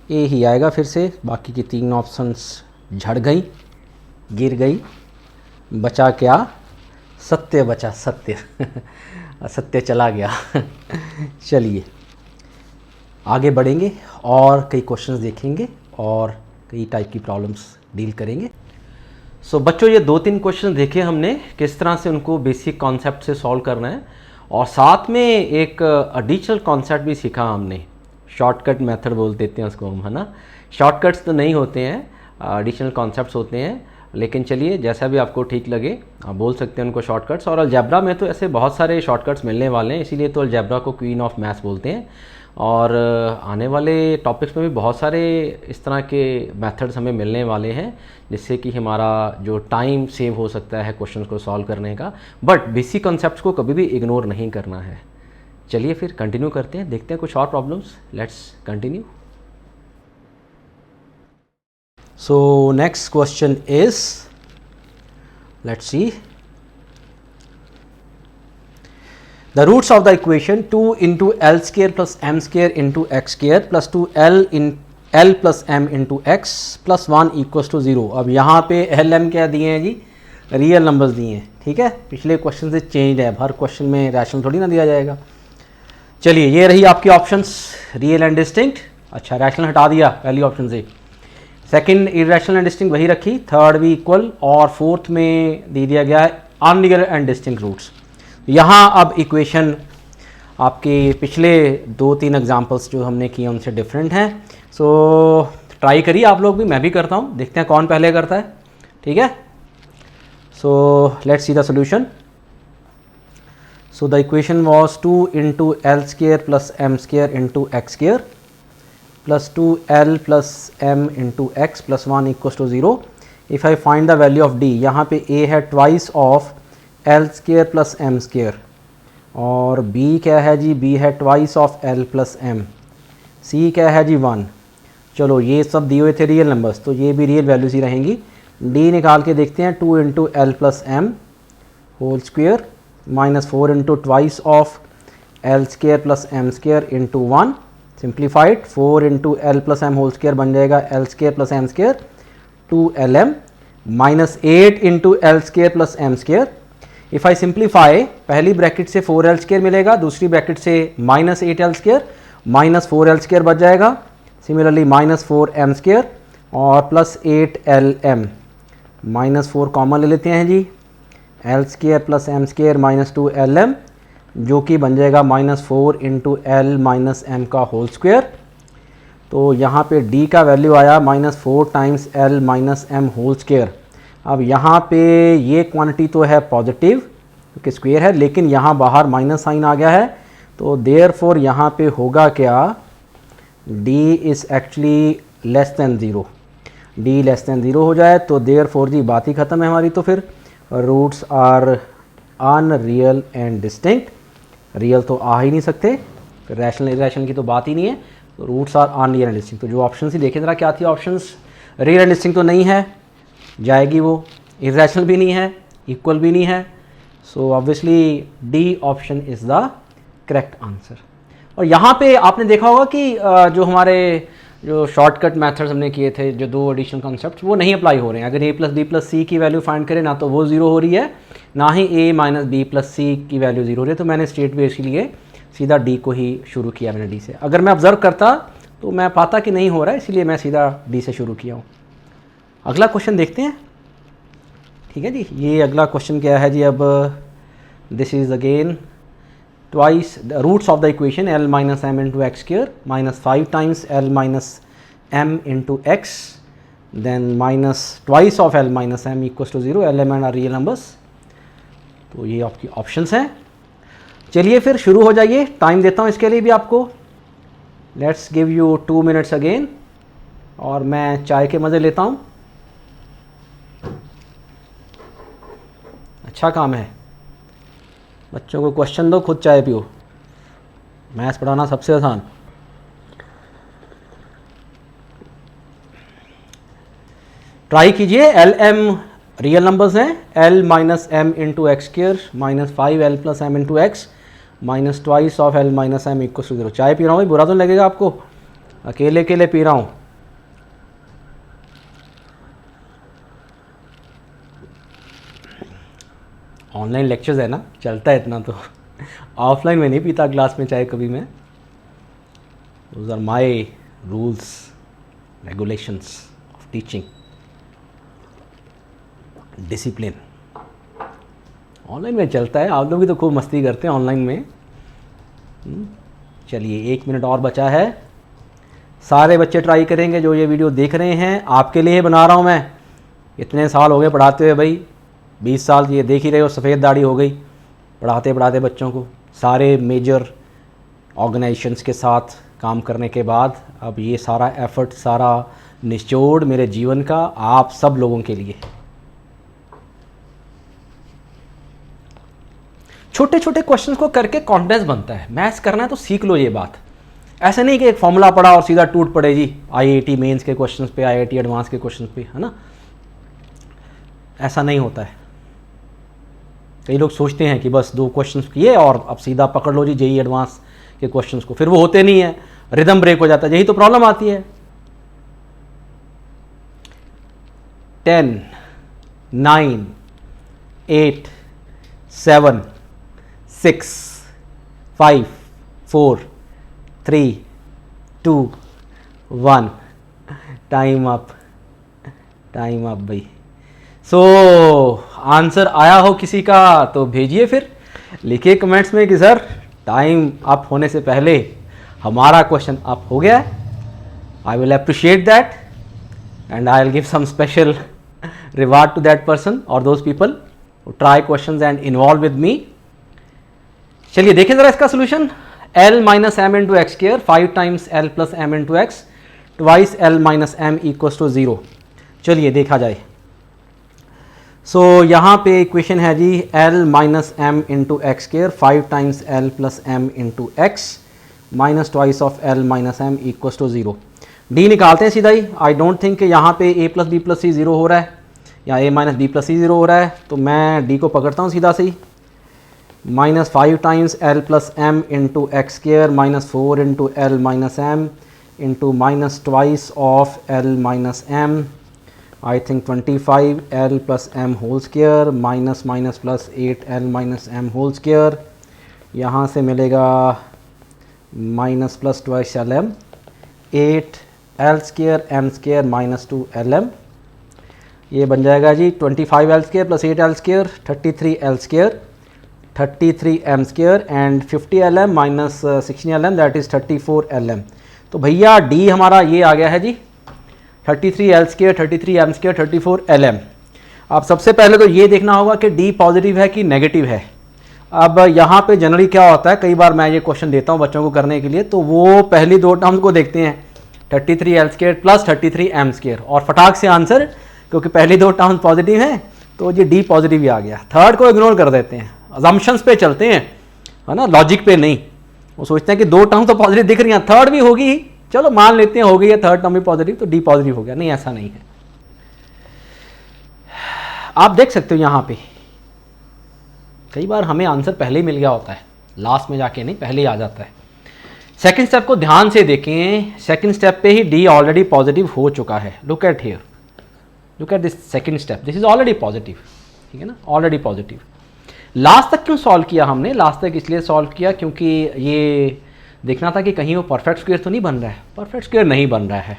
A ही आएगा फिर से, बाकी की 3 options झड़ गई, गिर गई, बचा क्या? सत्य बचा, सत्य सत्य चला गया चलिए आगे बढ़ेंगे और कई क्वेश्चंस देखेंगे और कई टाइप की प्रॉब्लम्स डील करेंगे। सो बच्चों ये 2-3 क्वेश्चन देखे हमने किस तरह से उनको बेसिक कॉन्सेप्ट से सॉल्व करना है, और साथ में एक एडिशनल कॉन्सेप्ट भी सीखा हमने, शॉर्टकट मेथड बोल देते हैं उसको हम, है ना। शॉर्टकट्स तो नहीं होते हैं, एडिशनल कॉन्सेप्ट्स होते हैं, लेकिन चलिए जैसा भी आपको ठीक लगे आप बोल सकते हैं उनको शॉर्टकट्स। और अलजेब्रा में तो ऐसे बहुत सारे शॉर्टकट्स मिलने वाले हैं, इसीलिए तो अलजेब्रा को क्वीन ऑफ मैथ्स बोलते हैं। और आने वाले टॉपिक्स में भी बहुत सारे इस तरह के मेथड्स हमें मिलने वाले हैं, जिससे कि हमारा जो टाइम सेव हो सकता है क्वेश्चंस को सॉल्व करने का। बट बेसिक कॉन्सेप्ट्स को कभी भी इग्नोर नहीं करना है। चलिए फिर कंटिन्यू करते हैं, देखते हैं कुछ और problems. Let's continue. So next question is, let's see, the roots of the equation 2 into L square plus M square into X square plus 2L in L plus M into X plus 1 equals to 0। अब यहाँ पे L M क्या दिए हैं जी? Real numbers दिए हैं, ठीक है। पिछले क्वेश्चन से चेंज है, हर क्वेश्चन में रैशनल थोड़ी ना दिया जाएगा। चलिए ये रही आपकी ऑप्शंस, रियल एंड डिस्टिंक्ट। अच्छा रैशनल हटा दिया पहली ऑप्शन से, सेकंड इरेशनल एंड डिस्टिंक्ट वही रखी, थर्ड भी इक्वल, और फोर्थ में दे दिया गया है अनरियल एंड डिस्टिंक्ट रूट्स। यहाँ अब इक्वेशन आपके पिछले 2-3 एग्जांपल्स जो हमने किए उनसे डिफरेंट हैं। सो ट्राई करिए आप लोग भी, मैं भी करता हूँ, देखते हैं कौन पहले करता है, ठीक है। So let's see the solution. So the equation was 2 into L square plus M square into X square plus 2L plus M into X plus 1 equals to 0। If I find the value of D, यहाँ पे A है twice of L square plus M square, और B क्या है जी? B है twice of L plus M, C क्या है जी? 1। चलो ये सब दिए हुए थे रियल नंबर्स, तो ये भी रियल वैल्यूज ही रहेंगी। D निकाल के देखते हैं, 2 into L plus M whole square minus 4 into twice of L square plus M square into 1, simplified 4 into L plus M whole square बन जाएगा L square plus M square 2LM minus 8 into L square plus M square. If I simplify, पहली bracket से 4L square मिलेगा, दूसरी bracket से minus 8L square, minus 4L square बच जाएगा, similarly minus 4M square और प्लस 8LM, माइनस 4 कॉमन ले लेते हैं जी, L square plus M square minus 2LM, जो कि बन जाएगा minus 4 into L minus M का होल स्क्वेयर। तो यहाँ पे D का वैल्यू आया minus 4 times L minus M whole square. अब यहाँ पे ये क्वांटिटी तो है पॉजिटिव क्योंकि स्क्वेयर है, लेकिन यहाँ बाहर माइनस साइन आ गया है, तो देयरफॉर यहाँ पे होगा क्या? D is actually less than 0। D less than 0 हो जाए तो देयरफॉर जी बात ही ख़त्म है हमारी। तो फिर roots are unreal and distinct, real तो आ ही नहीं सकते, रैशनल इरेशनल की तो बात ही नहीं है, तो roots are unreal and distinct. तो जो ऑप्शन ही देखे ज़रा क्या थी ऑप्शंस, रियल एंड डिस्टिंक्ट तो नहीं है, जाएगी वो, इरेशनल भी नहीं है, इक्वल भी नहीं है, so obviously D option is the correct answer. और यहाँ पे आपने देखा होगा कि जो हमारे जो शॉर्टकट मेथड्स हमने किए थे, जो 2 एडिशनल कॉन्सेप्ट, वो नहीं अप्लाई हो रहे हैं। अगर a प्लस बी प्लस सी की वैल्यू फाइंड करें ना तो वो 0 हो रही है, ना ही a माइनस बी प्लस सी की वैल्यू 0 हो रही है। तो मैंने स्टेट वे इसलिए सीधा d को ही शुरू किया मैंने d से। अगर मैं ऑब्जर्व करता तो मैं पाता कि नहीं हो रहा है, इसलिए मैं सीधा d से शुरू किया हूँ। अगला क्वेश्चन देखते हैं, ठीक है जी। ये अगला क्वेश्चन क्या है जी? अब this is again twice the roots of the equation L minus M into X square minus 5 times L minus M into X, then minus twice of L minus M equals to 0। L, M and are real numbers। तो ये आपकी options हैं। चलिए फिर शुरू हो जाइए, time देता हूँ इसके लिए भी आपको। Let's give you 2 minutes again, और मैं चाय के मज़े लेता हूँ। अच्छा काम है, बच्चों को क्वेश्चन दो, खुद चाय पियो। मैथ्स पढ़ाना सबसे आसान। ट्राई कीजिए, एल एम रियल नंबर्स हैं, l minus M into x square minus 5L plus M into x minus twice of l minus m equal to 0। चाय पी रहा हूँ भाई, बुरा तो नहीं लगेगा आपको, अकेले अकेले पी रहा हूँ। ऑनलाइन लेक्चर्स है ना, चलता है इतना तो। ऑफलाइन में नहीं पीता ग्लास में चाय कभी मैं। Those are my rules regulations of teaching, discipline. Online में चलता है, आप लोग भी तो खूब मस्ती करते हैं ऑनलाइन में। चलिए 1 मिनट और बचा है। सारे बच्चे ट्राई करेंगे जो ये वीडियो देख रहे हैं, आपके लिए बना रहा हूँ मैं। इतने साल हो गए पढ़ाते हुए भाई, 20 साल ये देख ही रहे हो, सफ़ेद दाढ़ी हो गई पढ़ाते पढ़ाते बच्चों को। सारे मेजर ऑर्गेनाइजेशंस के साथ काम करने के बाद अब ये सारा एफर्ट, सारा निचोड़ मेरे जीवन का आप सब लोगों के लिए। छोटे छोटे क्वेश्चंस को करके कॉन्फिडेंस बनता है। मैथ्स करना है तो सीख लो ये बात। ऐसे नहीं कि एक फॉर्मूला पढ़ा और सीधा टूट पड़े जी आईआईटी मेंस के क्वेश्चंस पे, आईआईटी एडवांस के क्वेश्चंस पे, है ना। ऐसा नहीं होता है। कई लोग सोचते हैं कि बस 2 क्वेश्चंस किए और अब सीधा पकड़ लो जी जेईई एडवांस के क्वेश्चंस को, फिर वो होते नहीं है, रिदम ब्रेक हो जाता है। यही तो प्रॉब्लम आती है। 10, 9, 8, 7, 6, 5, 4, 3, 2, 1, टाइम अप भाई। सो आंसर आया हो किसी का तो भेजिए, फिर लिखिए कमेंट्स में कि सर टाइम अप होने से पहले हमारा क्वेश्चन अप हो गया है। I will appreciate that and I will give some special reward to that person और those people who try questions and involve with me. चलिए देखें जरा इसका solution. l minus M into x square 5 times l plus M into X twice l minus M equals to 0। चलिए देखा जाए। So यहाँ पे इक्वेशन है जी l minus M into x square 5 times l plus M into x minus twice of l minus M equals to 0। d निकालते हैं सीधा ही। आई डोंट थिंक कि यहाँ पे a प्लस बी प्लस सी 0 हो रहा है या a माइनस बी प्लस सी 0 हो रहा है, तो मैं d को पकड़ता हूँ सीधा से ही। Minus 5 times l plus M into x square minus 4 into l minus M into minus twice of l minus M, I think 25 l plus M whole square minus minus plus 8 l minus M whole square. यहाँ से मिलेगा minus plus twice L M 8 l square M square minus 2 L M. ये बन जाएगा जी 25 l square plus 8 l square 33 l square 33 m square and 50 lm minus 16 lm that is 34 lm। तो भैया d हमारा ये आ गया है जी 33 l square 33 m square 34 lm। अब सबसे पहले तो ये देखना होगा कि d पॉजिटिव है कि नेगेटिव है। अब यहाँ पे जनरली क्या होता है, कई बार मैं ये क्वेश्चन देता हूँ बच्चों को करने के लिए, तो वो पहली 2 टर्म्स को देखते हैं 33 l square plus 33 m square और फटाक से आंसर, क्योंकि पहली 2 टर्म्स पॉजिटिव हैं तो ये d पॉजिटिव ही आ गया। थर्ड को इग्नोर कर देते हैं, अजम्पशंस पे चलते हैं, है ना, लॉजिक पे नहीं। वो सोचते हैं कि 2 टर्म तो पॉजिटिव दिख रही हैं, थर्ड भी होगी, चलो मान लेते हैं हो गई है थर्ड टर्म भी पॉजिटिव तो डी पॉजिटिव हो गया। नहीं, ऐसा नहीं है। आप देख सकते हो यहाँ पे कई बार हमें आंसर पहले ही मिल गया होता है, लास्ट में जाके नहीं, पहले ही आ जाता है। सेकंड स्टेप को ध्यान से देखें। सेकंड स्टेप पे ही डी ऑलरेडी पॉजिटिव हो चुका है। Look at here, look at this second step, this is already positive, ठीक है ना, ऑलरेडी पॉजिटिव। लास्ट तक क्यों सॉल्व किया हमने? लास्ट तक इसलिए सॉल्व किया क्योंकि ये देखना था कि कहीं वो परफेक्ट स्क्वायर तो नहीं बन रहा है। परफेक्ट स्क्वायर नहीं बन रहा है,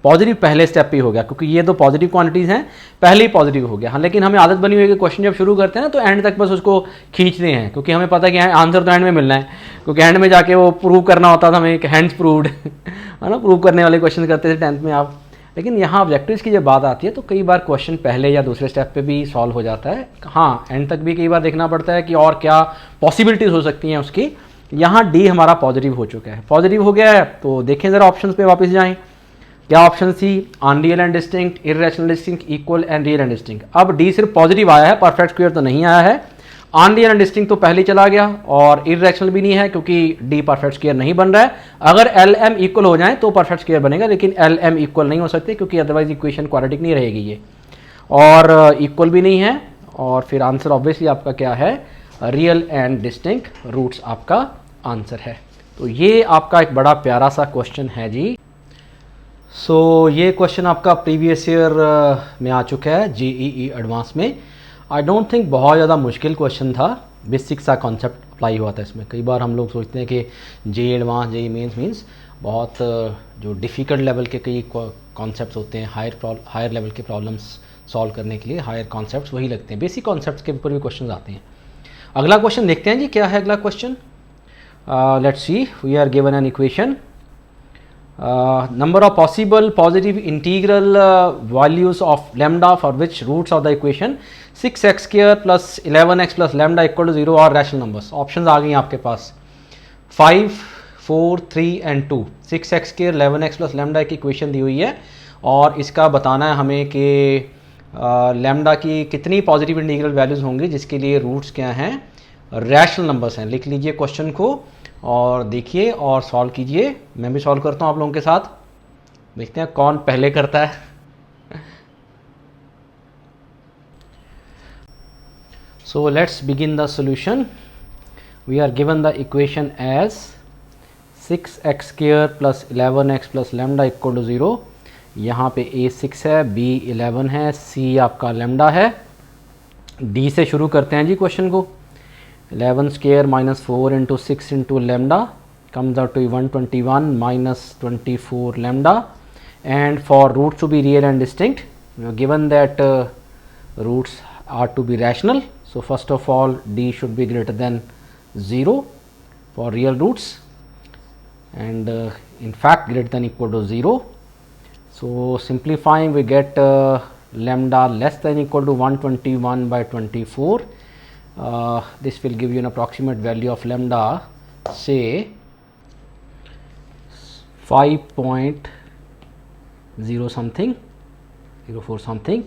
पॉजिटिव पहले स्टेप पे ही हो गया, क्योंकि ये 2 पॉजिटिव क्वांटिटीज़ हैं, पहले ही पॉजिटिव हो गया। हाँ, लेकिन हमें आदत बनी हुई है कि क्वेश्चन जब शुरू करते हैं ना तो एंड तक बस उसको खींचते हैं, क्योंकि हमें पता है कि आंसर तो एंड में मिलना है, क्योंकि एंड में जाके वो प्रूव करना होता था हमें, हैंड्स प्रूव्ड है ना, प्रूव करने वाले क्वेश्चन करते थे 10th में आप। लेकिन यहाँ ऑब्जेक्टिव्स की जब बात आती है तो कई बार क्वेश्चन पहले या दूसरे स्टेप पे भी सॉल्व हो जाता है। हाँ, एंड तक भी कई बार देखना पड़ता है कि और क्या पॉसिबिलिटीज़ हो सकती हैं उसकी। यहाँ डी हमारा पॉजिटिव हो चुका है, पॉजिटिव हो गया है। तो देखें ज़रा ऑप्शंस पे वापस जाएं। क्या ऑप्शन थी? Unreal and distinct, irrational distinct, equal and real and distinct. अब डी सिर्फ पॉजिटिव आया है, परफेक्ट स्क्वायर तो नहीं आया है। अनरियल एंड डिस्टिंक्ट तो पहले चला गया और इर्रेशनल भी नहीं है क्योंकि डी परफेक्ट स्क्वायर नहीं बन रहा है। अगर एल एम इक्वल हो जाए तो परफेक्ट स्क्वायर बनेगा, लेकिन एल एम इक्वल नहीं हो सकते क्योंकि अदरवाइज इक्वेशन क्वाड्रेटिक नहीं रहेगी ये, और इक्वल भी नहीं है। और फिर आंसर ऑब्वियसली आपका क्या है? रियल एंड डिस्टिंक्ट रूट्स आपका आंसर है। तो ये आपका एक बड़ा प्यारा सा क्वेश्चन है जी। सो ये क्वेश्चन आपका प्रीवियस ईयर में आ चुका है जेईई एडवांस में। आई डोंट थिंक बहुत ज़्यादा मुश्किल क्वेश्चन था, बेसिक सा कॉन्सेप्ट अप्लाई हुआ था इसमें। कई बार हम लोग सोचते हैं कि JEE advanced JEE mains means बहुत जो डिफ़िकल्ट लेवल के कई कॉन्सेप्ट्स होते हैं, हायर लेवल के प्रॉब्लम्स सॉल्व करने के लिए हायर कॉन्सेप्ट्स वही लगते हैं, बेसिक कॉन्सेप्ट्स के ऊपर भी क्वेश्चन आते हैं। अगला क्वेश्चन देखते हैं जी, क्या है अगला question. Let's see, we are given an equation, number of possible positive integral values of lambda for which roots of the equation 6x square plus 11x plus lambda equal to 0 are rational numbers। Options आ गई हैं आपके पास 5, 4, 3 and 2। 6x square 11x plus lambda की equation दी हुई है और इसका बताना है हमें कि लैम्डा की कितनी पॉजिटिव इंटीग्रल वैल्यूज़ होंगी जिसके लिए रूट्स क्या हैं, रैशनल नंबर्स हैं। लिख लीजिए क्वेश्चन को और देखिए और सॉल्व कीजिए। मैं भी सॉल्व करता हूँ आप लोगों के साथ, देखते हैं कौन पहले करता है। So let's begin the solution. We are given the equation as 6x square plus 11x plus lambda equal to 0। यहाँ पे a 6 है, b 11 है, c आपका लैम्डा है। d से शुरू करते हैं जी क्वेश्चन को। 11 square minus 4 into 6 into lambda comes out to 121 minus 24 lambda, and for roots to be real and distinct we are given that roots are to be rational. So first of all d should be greater than 0 for real roots and in fact greater than equal to 0. So simplifying we get lambda less than equal to 121 by 24. This will give you an approximate value of lambda, say 5.0 something, 04 something.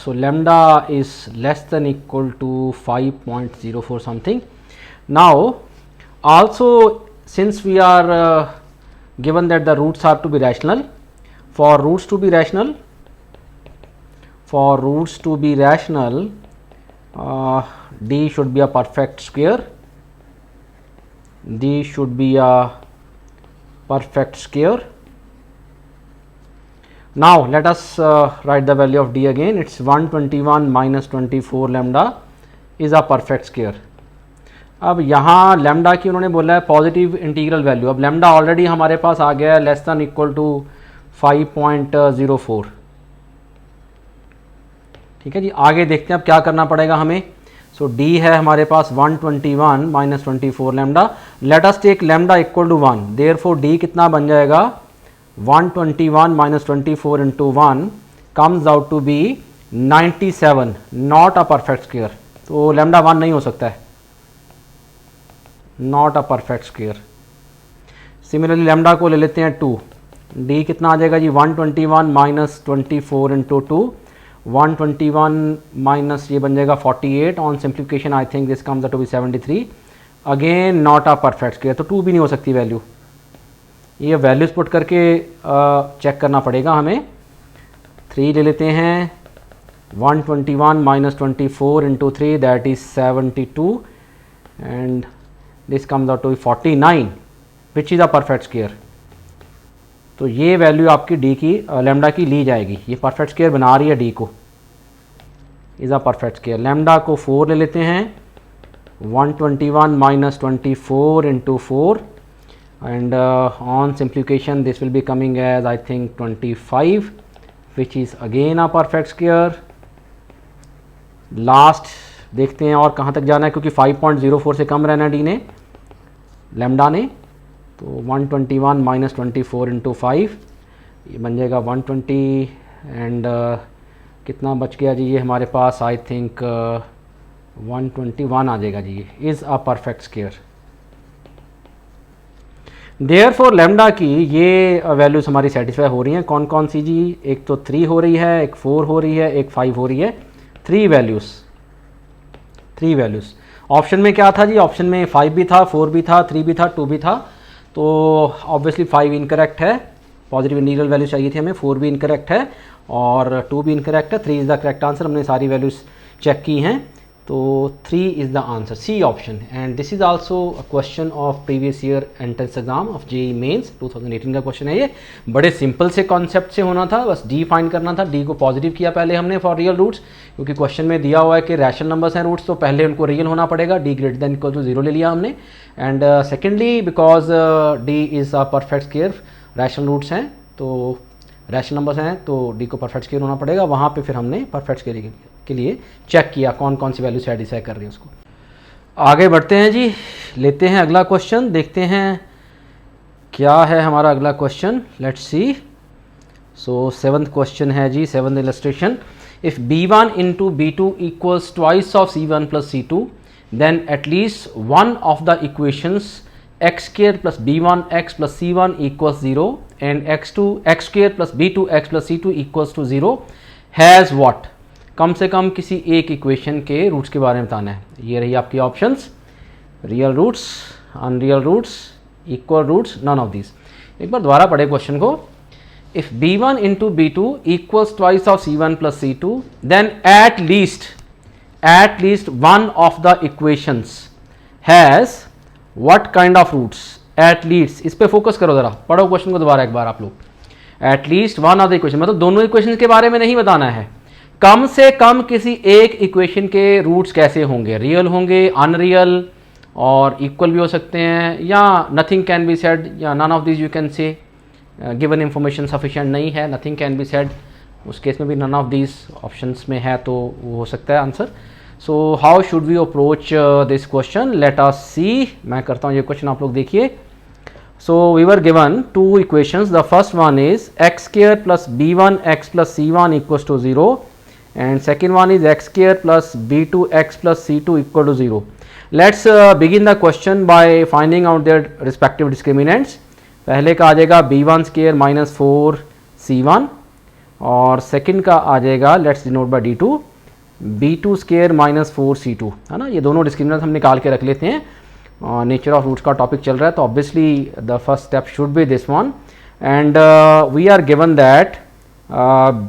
So lambda is less than equal to 5.04 something. Now also since we are given that the roots are to be rational, for roots to be rational, d should be a perfect square. D should be a perfect square. Now let us write the value of d again. It's 121 minus 24 lambda is a perfect square. अब यहाँ lambda की उन्होंने बोला है positive integral value. अब lambda already हमारे पास आ गया है लेस दैन इक्वल टू 5.04। ठीक है जी, आगे देखते हैं अब क्या करना पड़ेगा हमें। सो डी है हमारे पास 121 minus 24 lambda. Let us take lambda equal to 1, therefore d कितना बन जाएगा 121 minus 24 into 1 comes out to be 97, not a perfect square. तो लैम्डा 1 नहीं हो सकता है, not a perfect square. Similarly lambda को ले लेते हैं 2, डी कितना आ जाएगा जी 121 माइनस 24 इंटू 2, 121 माइनस ये बन जाएगा 48। On simplification I think this comes to be 73, again not a perfect square. तो 2 भी नहीं हो सकती वैल्यू। ये वैल्यूज पुट करके चेक करना पड़ेगा हमें। 3 ले लेते हैं, 121 minus 24 into 3 that is 72 and this comes out to 49 which is a perfect square. तो ये वैल्यू आपकी डी की लैम्डा की ली जाएगी। ये परफेक्ट स्क्वायर बना रही है डी को, is a perfect square. Lambda को 4 ले लेते हैं, 121 minus 24 into 4 and on simplification this will be coming as I think 25 which is again a perfect square. Last देखते हैं और कहाँ तक जाना है, क्योंकि 5.04 से कम रहना है डी ने, लैम्डा ने। तो 121 माइनस 24 इंटू 5 ये बन जाएगा 120 एंड कितना बच गया जी ये हमारे पास आई थिंक 121 आ जाएगा जी। Is a perfect square. Therefore lambda की ये वैल्यूज़ हमारी सेटिस्फाई हो रही हैं। कौन कौन सी जी, एक तो 3 हो रही है, एक 4 हो रही है, एक 5 हो रही है। 3 वैल्यूज़। ऑप्शन में क्या था जी, ऑप्शन में 5 भी था, 4 भी था, 3 भी था, 2 भी था। तो ऑब्वियसली 5 इनकरेक्ट है, पॉजिटिव इंटीग्रल वैल्यू चाहिए थी हमें। 4 भी इनकरेक्ट है और 2 भी इनकरेक्ट है। 3 इज़ द करेक्ट आंसर। हमने सारी वैल्यूज़ चेक की हैं। तो 3 is the answer, c option. And this is also a question of previous year entrance exam of JEE mains 2018 का क्वेश्चन है ये। बड़े सिंपल से कॉन्सेप्ट से होना था, बस डी फाइंड करना था। डी को पॉजिटिव किया पहले हमने फॉर रियल रूट्स, क्योंकि क्वेश्चन में दिया हुआ है कि रैशनल नंबर्स हैं रूट्स, तो पहले उनको रियल होना पड़ेगा। D greater than equal to 0 ले लिया हमने। And secondly because d is a perfect square, rational roots हैं तो रैशनल नंबर्स हैं तो डी को परफेक्ट स्क्वायर होना पड़ेगा। वहाँ पे फिर हमने परफेक्ट स्क्वायर के लिए चेक किया कौन कौन सी वैल्यू सेटिस्फाई कर रही है उसको। आगे बढ़ते हैं जी, लेते हैं अगला क्वेश्चन, देखते हैं क्या है हमारा अगला question. Let's see. So 7th question है जी, 7th illustration. If b1 into b2 equals twice of c1 plus c2 then at least one of the equations x square plus b1x plus c1 equals 0 and x square plus b2x plus c2 equals to 0 has what? कम से कम किसी एक equation के roots के बारे में बताना है। ये रही आपकी options, real roots, unreal roots, equal roots, none of this. एक बार दोबारा पढ़े क्वेश्चन को। If b1 into b2 equals twice of c1 plus c2 then at least one of the equations has What kind of roots? At least, इस पे focus करो जरा, पढ़ो क्वेश्चन को दोबारा एक बार आप लोग। At least one of the equation, मतलब दोनों इक्वेशन के बारे में नहीं बताना है, कम से कम किसी एक इक्वेशन के रूट्स कैसे होंगे, रियल होंगे, अनरियल और इक्वल भी हो सकते हैं, या नथिंग कैन बी सेड, या none of this you can say, given information sufficient नहीं है, नथिंग कैन बी सेड, उस केस में भी नन ऑफ दिस ऑप्शंस में है तो वो हो सकता है answer. So how should we approach this question, let us see. मैं करता हूँ ये क्वेश्चन, आप लोग देखिए। So we were given two equations, the first one is X square plus b1x plus c1 equals to 0 and second one is X square plus b2x plus c2 equal to 0। Let's begin the question by finding out their respective discriminants. पहले का आ जाएगा b1 square minus 4c1 और second का आ जाएगा, let's denote by d2, b2 square minus 4c2, है ना। ये दोनों डिस्क्रिमिनेंट हम निकाल के रख लेते हैं। नेचर ऑफ रूट्स का टॉपिक चल रहा है तो obviously the first step should be this one and we are given that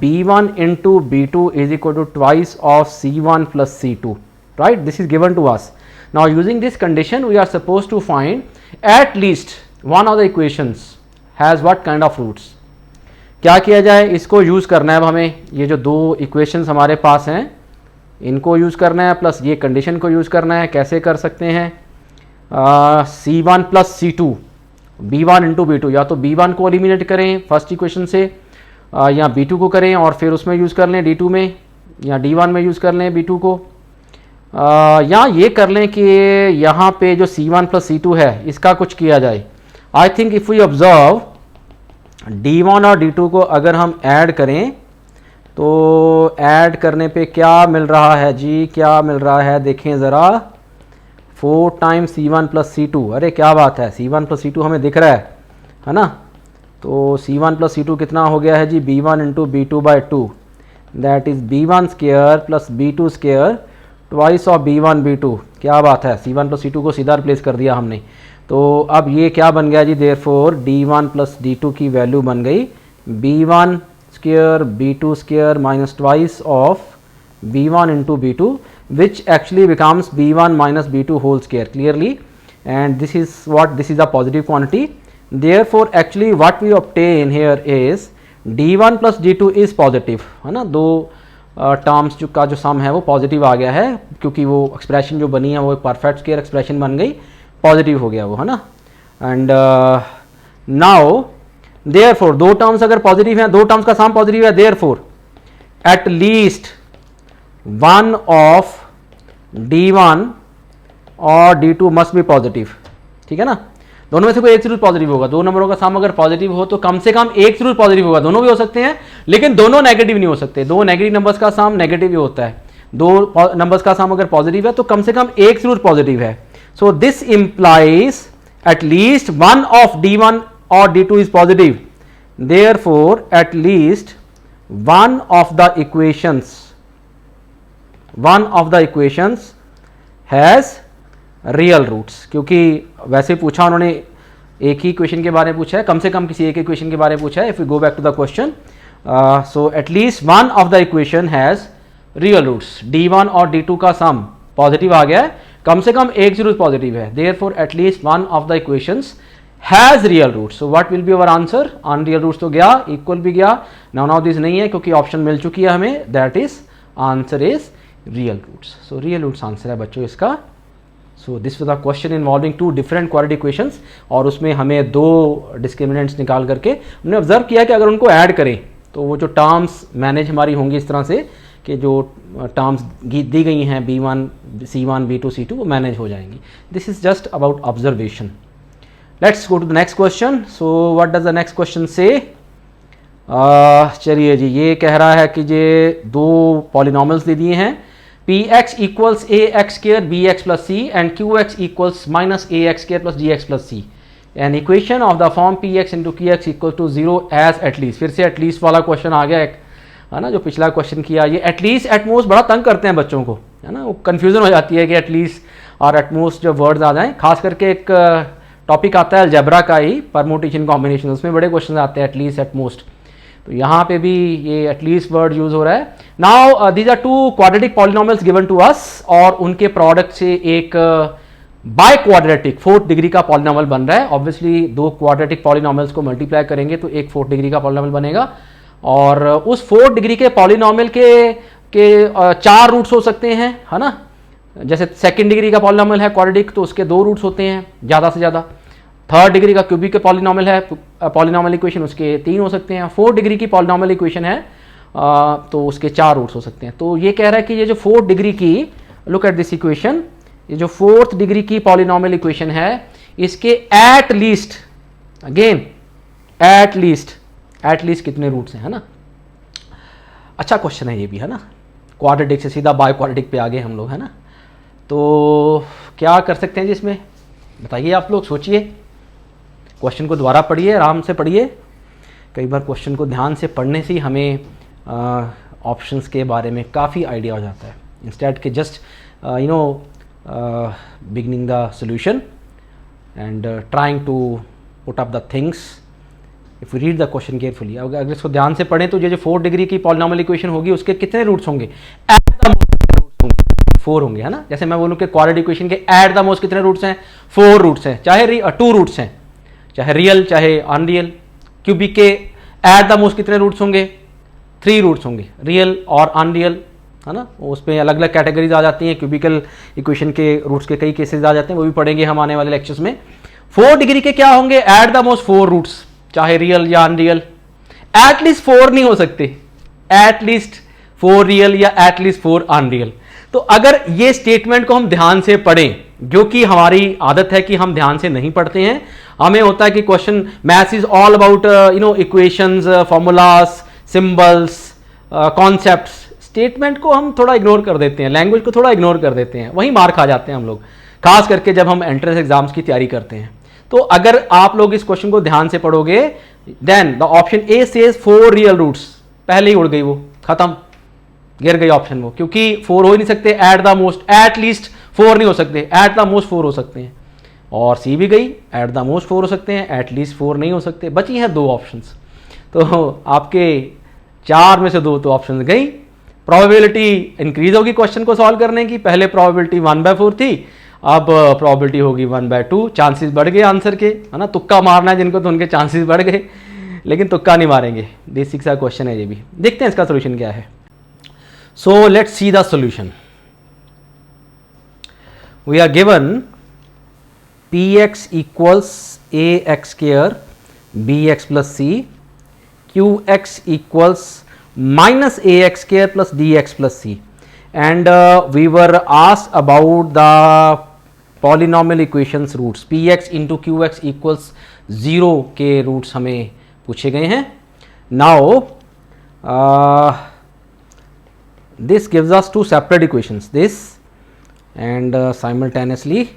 b1 into b2 is equal to twice of c1 plus c2, right. This is given to us. Now using this condition we are suppose to find at least one of the equations has what kind of roots. क्या किया जाए, इसको use करना है अब हमें। ये जो दो इक्वेशंस हमारे पास हैं इनको यूज़ करना है, प्लस ये कंडीशन को यूज़ करना है। कैसे कर सकते हैं, c1 plus c2, b1 into b2, या तो b1 को एलिमिनेट करें फर्स्ट इक्वेशन से, या b2 को करें और फिर उसमें यूज़ कर लें d2 में, या d1 में यूज़ कर लें b2 को, या ये कर लें कि यहाँ पे जो c1 प्लस c2 है इसका कुछ किया जाए। I think if we observe d1 और d2 को अगर हम ऐड करें तो ऐड करने पे क्या मिल रहा है जी, क्या मिल रहा है देखें ज़रा, 4 टाइम्स c1 प्लस c2। अरे क्या बात है, c1 प्लस c2 हमें दिख रहा है ना। तो c1 प्लस c2 कितना हो गया है जी, b1 into b2 by 2, that is b1 square plus b2 square twice of b1 b2। क्या बात है, c1 प्लस c2 को सीधा रिप्लेस कर दिया हमने। तो अब ये क्या बन गया जी, देयरफॉर d1 प्लस d2 की वैल्यू बन गई b1 square b2 square minus twice of b1 into b2, which actually becomes b1 minus b2 whole square clearly, and this is a positive quantity. Therefore actually what we obtain here is d1 plus d2 is positive, है ना। दो terms का जो सम है वो positive आ गया है, क्योंकि वो एक्सप्रेशन जो बनी है वो एक परफेक्ट स्क्वायर एक्सप्रेशन बन गई, पॉजिटिव हो गया वो, है ना। एंड नाउ देयरफॉर दो टर्म्स अगर पॉजिटिव हैं, दो टर्म्स का सम पॉजिटिव है, therefore at least one one d1 और d2 मस्ट बी पॉजिटिव, ठीक है ना। दोनों में से कोई एक जरूर पॉजिटिव होगा। दो नंबरों का सम अगर पॉजिटिव हो तो कम से कम एक जरूर पॉजिटिव होगा। दोनों भी हो सकते हैं लेकिन दोनों नेगेटिव नहीं हो सकते। दो नेगेटिव नंबर्स का सम नेगेटिव ही होता है, दो नंबर्स का सम अगर पॉजिटिव है तो कम से कम एक जरूर पॉजिटिव है। So this implies at least one one d1 or d2 is positive, therefore at least one of the equations has real roots। क्योंकि वैसे पूछा उन्होंने, एक ही इक्वेशन के बारे में पूछा है, कम से कम किसी एक इक्वेशन के बारे में पूछा है। If you go back to the question, so at least one of the equation has real roots. d1 और d2 का सम पॉजिटिव आ गया है, कम से कम एक जरूर पॉजिटिव है, therefore at least one of the equations has real roots. So what will be our answer? Unreal roots तो गया, इक्वल भी गया, नाउन ऑफ दिस नहीं है क्योंकि ऑप्शन मिल चुकी है हमें, that is answer is real roots. So real roots answer है बच्चों इसका। So this was a question involving two different quadratic equations और उसमें हमें दो डिस्क्रिमिनेंट्स निकाल करके हमने ऑब्जर्व किया कि अगर उनको ऐड करें तो वो जो टर्म्स मैनेज हमारी होंगी इस तरह से कि जो टर्म्स दी गई हैं B1, C1, B2, C2 वो मैनेज हो जाएंगी। This is just about observation. Let's go to the next question. So what does the next question say? चलिए जी, ये कह रहा है कि ये दो पॉलिनॉमियल्स दे दिए हैं, px equals ax square bx plus c and qx equals minus ax square plus dx plus c. An equation of the form px into qx equals to 0 as at least। फिर से at least वाला question आ गया एक, है ना, जो पिछला question किया। ये at least at most बड़ा तंग करते हैं बच्चों को, है ना, वो कन्फ्यूजन हो जाती है कि at least और at most जो वर्ड्स आ जाएं। खास करके एक टॉपिक आता है अलजेब्रा का ही, परमुटेशन कॉम्बिनेशन, उसमें बड़े क्वेश्चन आते हैं at least at most। तो यहाँ पे भी ये एटलीस्ट वर्ड यूज हो रहा है। Now these are two quadratic polynomials given to us और उनके प्रोडक्ट से एक बाय क्वाड्रेटिक 4th डिग्री का पॉलिनॉमियल बन रहा है। ऑब्वियसली दो क्वाड्रेटिक पॉलिनॉमियल्स को मल्टीप्लाई करेंगे तो एक 4th डिग्री का पॉलिनॉमियल बनेगा और उस 4th डिग्री के पॉलिनॉमियल के 4 रूट्स हो सकते हैं, है ना। जैसे 2nd डिग्री का पॉलिनॉमियल है क्वाड्रेटिक तो उसके 2 रूट्स होते हैं ज़्यादा से ज़्यादा। 3rd डिग्री का क्यूबिक पॉलिनॉमियल है, पॉलिनॉमियल इक्वेशन, उसके 3 हो सकते हैं। 4th डिग्री की पॉलिनॉमियल इक्वेशन है तो उसके 4 रूट्स हो सकते हैं। तो ये कह रहा है कि ये जो 4th डिग्री की, लुक एट दिस इक्वेशन, ये जो 4th डिग्री की पॉलिनॉमियल इक्वेशन है इसके at least, again at least कितने रूट्स हैं, है ना। अच्छा क्वेश्चन है ये भी, है ना। क्वाड्रेटिक से सीधा बाय क्वाड्रेटिक पे आ गए हम लोग, है ना। तो क्या कर सकते हैं जी इसमें, बताइए आप लोग, सोचिए, क्वेश्चन को दोबारा पढ़िए, आराम से पढ़िए। कई बार क्वेश्चन को ध्यान से पढ़ने से ही हमें ऑप्शंस के बारे में काफ़ी आइडिया हो जाता है, इंस्टेड के just beginning the solution and trying to put up the things. If you read the question carefully, अगर इसको ध्यान से पढ़ें तो ये जो 4th डिग्री की पॉलिनॉमियल इक्वेशन होगी उसके कितने रूट्स होंगे? एट द मोस्ट 4 होंगे, है ना। जैसे मैं बोलूँ कि क्वाड्रेटिक इक्वेशन के एट द मोस्ट कितने रूट्स हैं? 4 रूट्स हैं, चाहे 2 रूट्स हैं, चाहे रियल चाहे अनरियल। क्यूबिक के एट द मोस्ट कितने रूट्स होंगे? 3 रूट्स होंगे, रियल और अनरियल, है ना। उसमें अलग अलग कैटेगरीज आ जाती हैं, क्यूबिकल इक्वेशन के रूट्स के कई केसेस आ जाते हैं, वो भी पढ़ेंगे हम आने वाले लेक्चर्स में। 4 डिग्री के क्या होंगे? एट द मोस्ट 4 रूट्स, चाहे रियल या अनरियल। एटलीस्ट 4 नहीं हो सकते, एटलीस्ट 4 रियल या एटलीस्ट 4 अनरियल। तो अगर ये स्टेटमेंट को हम ध्यान से पढ़ें, जो कि हमारी आदत है कि हम ध्यान से नहीं पढ़ते हैं, हमें होता है कि question maths is all about equations, formulas, symbols, concepts. Statement को हम थोड़ा इग्नोर कर देते हैं, लैंग्वेज को थोड़ा इग्नोर कर देते हैं, वहीं मार खा जाते हैं हम लोग, खास करके जब हम एंट्रेंस एग्जाम्स की तैयारी करते हैं। तो अगर आप लोग इस क्वेश्चन को ध्यान से पढ़ोगे, then the option a says 4 real roots, पहले ही उड़ गई वो, खत्म, गिर गई ऑप्शन वो, क्योंकि 4 हो ही नहीं सकते। At the most, at least 4 नहीं हो सकते, एट द मोस्ट 4 हो सकते हैं। और सी भी गई, एट द मोस्ट 4 हो सकते हैं, एट लीस्ट 4 नहीं हो सकते। बची हैं 2 ऑप्शंस, तो आपके 4 में से 2 तो ऑप्शन गई। प्रोबेबिलिटी इंक्रीज होगी क्वेश्चन को सॉल्व करने की, पहले प्रोबेबिलिटी 1/4 थी, अब प्रोबेबिलिटी होगी 1/2, चांसेस बढ़ गए आंसर के, है ना। तुक्का मारना है जिनको तो उनके चांसेस बढ़ गए, लेकिन तुक्का नहीं मारेंगे। बेसिक सा क्वेश्चन है ये भी, देखते हैं इसका सोल्यूशन क्या है। So let's see the solution. We are given px equals ax square bx plus c, qx equals minus ax square plus dx plus c, and we were asked about the polynomial equations roots। px into qx equals 0 के roots हमें पूछे गए हैं। now this gives us 2 separate equations, this and simultaneously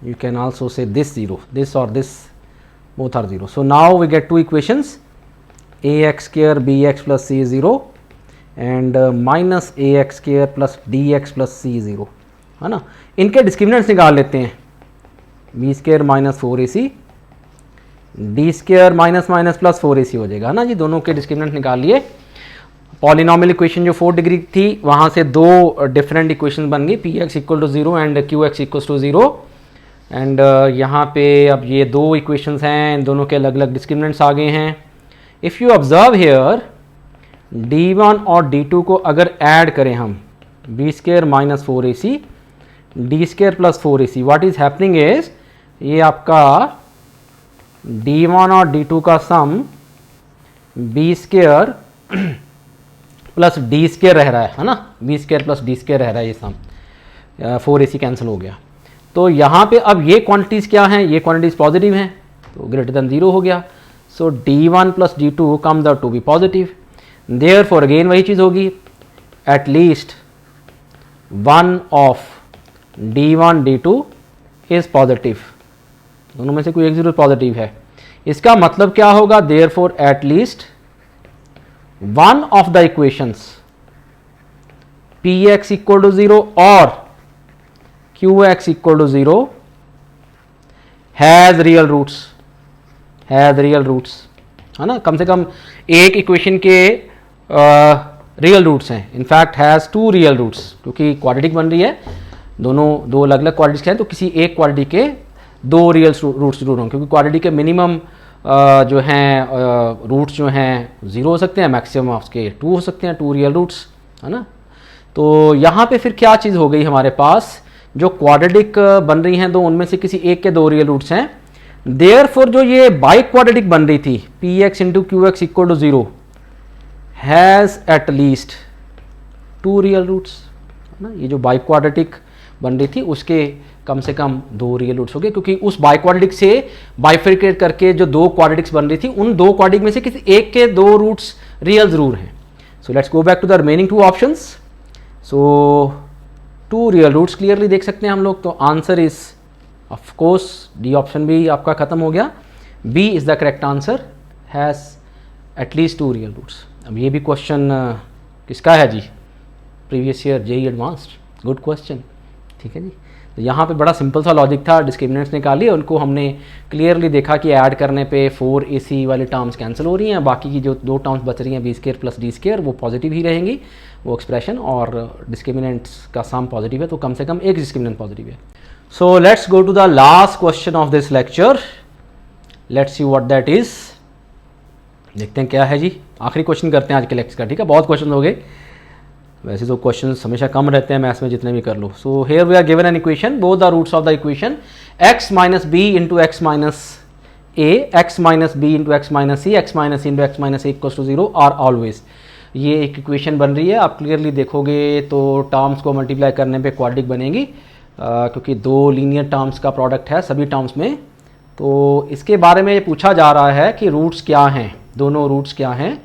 you can also say this 0, this or this, both are 0. So now we get 2 equations, ax square bx plus c is 0 and minus ax square plus dx plus c is 0, है ना। इनके डिस्क्रिमिनेंट्स निकाल लेते हैं, b square minus 4ac, d square minus minus plus 4ac हो जाएगा, है ना जी। दोनों के डिस्क्रिमिनेंट निकाल लिए पॉलिनॉमियल इक्वेशन जो 4 डिग्री थी वहाँ से दो डिफरेंट इक्वेशन बन गई, p x equal to 0 and q x equal to 0 and यहाँ पे अब ये दो इक्वेशंस हैं, इन दोनों के अलग अलग डिस्क्रिमिनेंट्स आ गए हैं. If you observe hair d1 और d2 को अगर ऐड करें हम b square minus 4ac d square plus 4ac, what is happening is ये आपका d1 और d2 का sum b square plus D square रह रहा है ना, b square plus D square रह रहा है, ये सम 4ac कैंसिल हो गया. तो यहाँ पे अब ये क्वांटिटीज़ क्या हैं, ये क्वांटिटीज़ पॉजिटिव हैं तो ग्रेटर देन 0 हो गया. So d1 plus d2 comes out to be positive. Therefore again वही चीज़ होगी, at least one one d1 d2 is positive, दोनों में से कोई एक जरूर पॉजिटिव है. इसका मतलब क्या होगा, therefore at least one of the इक्वेशंस px इक्वल टू 0 और qx equal to 0 has real roots, है ना. कम से कम एक इक्वेशन के रियल रूट्स हैं, इनफैक्ट हैज 2 रियल रूट्स, क्योंकि क्वाड्रेटिक बन रही है, दोनों दो अलग अलग क्वाड्रेटिक्स हैं, तो किसी एक क्वाड्रेटिक के 2 रियल रूट्स जरूर होंगे, क्योंकि क्वाड्रेटिक के मिनिमम जो हैं रूट्स जो हैं 0 हो सकते हैं, मैक्सिमम उसके 2 हो सकते हैं, 2 रियल रूट्स, है ना. तो यहाँ पे फिर क्या चीज़ हो गई हमारे पास, जो क्वाड्रेटिक बन रही हैं दो, उनमें से किसी एक के 2 रियल रूट्स हैं. देयरफॉर जो ये बाई क्वाड्रेटिक बन रही थी px into q x equal to 0 has at 2 real roots, है ना. ये जो बाई क्वाड्रेटिक बन रही थी उसके कम से कम 2 रियल रूट्स हो गए, क्योंकि उस बाई क्वाड्रेटिक से बाइफिकेट करके जो 2 क्वाड्रेटिक्स बन रही थी उन 2 क्वाड्रेटिक में से किसी एक के 2 रूट्स रियल जरूर हैं. So let's go back to the remaining 2 options. So 2 real roots clearly देख सकते हैं हम लोग, तो answer is of course D option भी आपका खत्म हो गया. B is the correct answer, has at least 2 real roots. अब ये भी क्वेश्चन किसका है जी, previous year JEE advanced, good question, ठीक है जी. तो यहाँ पे बड़ा सिंपल सा लॉजिक था, डिस्क्रिमिनेंट्स निकाली, उनको हमने क्लियरली देखा कि ऐड करने पे 4ac वाली टर्म्स कैंसिल हो रही हैं, बाकी की जो 2 टर्म्स बच रही हैं B square plus D square वो पॉजिटिव ही रहेंगी वो एक्सप्रेशन, और डिस्क्रिमिनेंट्स का सम पॉजिटिव है, तो कम से कम एक डिस्क्रिमिनेंट पॉजिटिव है. So let's go to the last question of this lecture, let's see what that is. देखते हैं क्या है जी, आखिरी क्वेश्चन करते हैं आज के लेक्चर का, ठीक है. बहुत क्वेश्चन हो गए, वैसे तो क्वेश्चंस हमेशा कम रहते हैं मैथ्स में जितने भी कर लो. So here we are given an equation, both the roots of the equation x minus B into x minus A, X minus B into x minus C, X minus C into x minus A equals to 0 are always. ये एक equation बन रही है, आप clearly देखोगे तो terms को multiply करने पे क्वाड्रेटिक बनेगी, क्योंकि 2 लीनियर टर्म्स का प्रोडक्ट है सभी टर्म्स में. तो इसके बारे में ये पूछा जा रहा है कि रूट्स क्या हैं, दोनों रूट्स क्या हैं.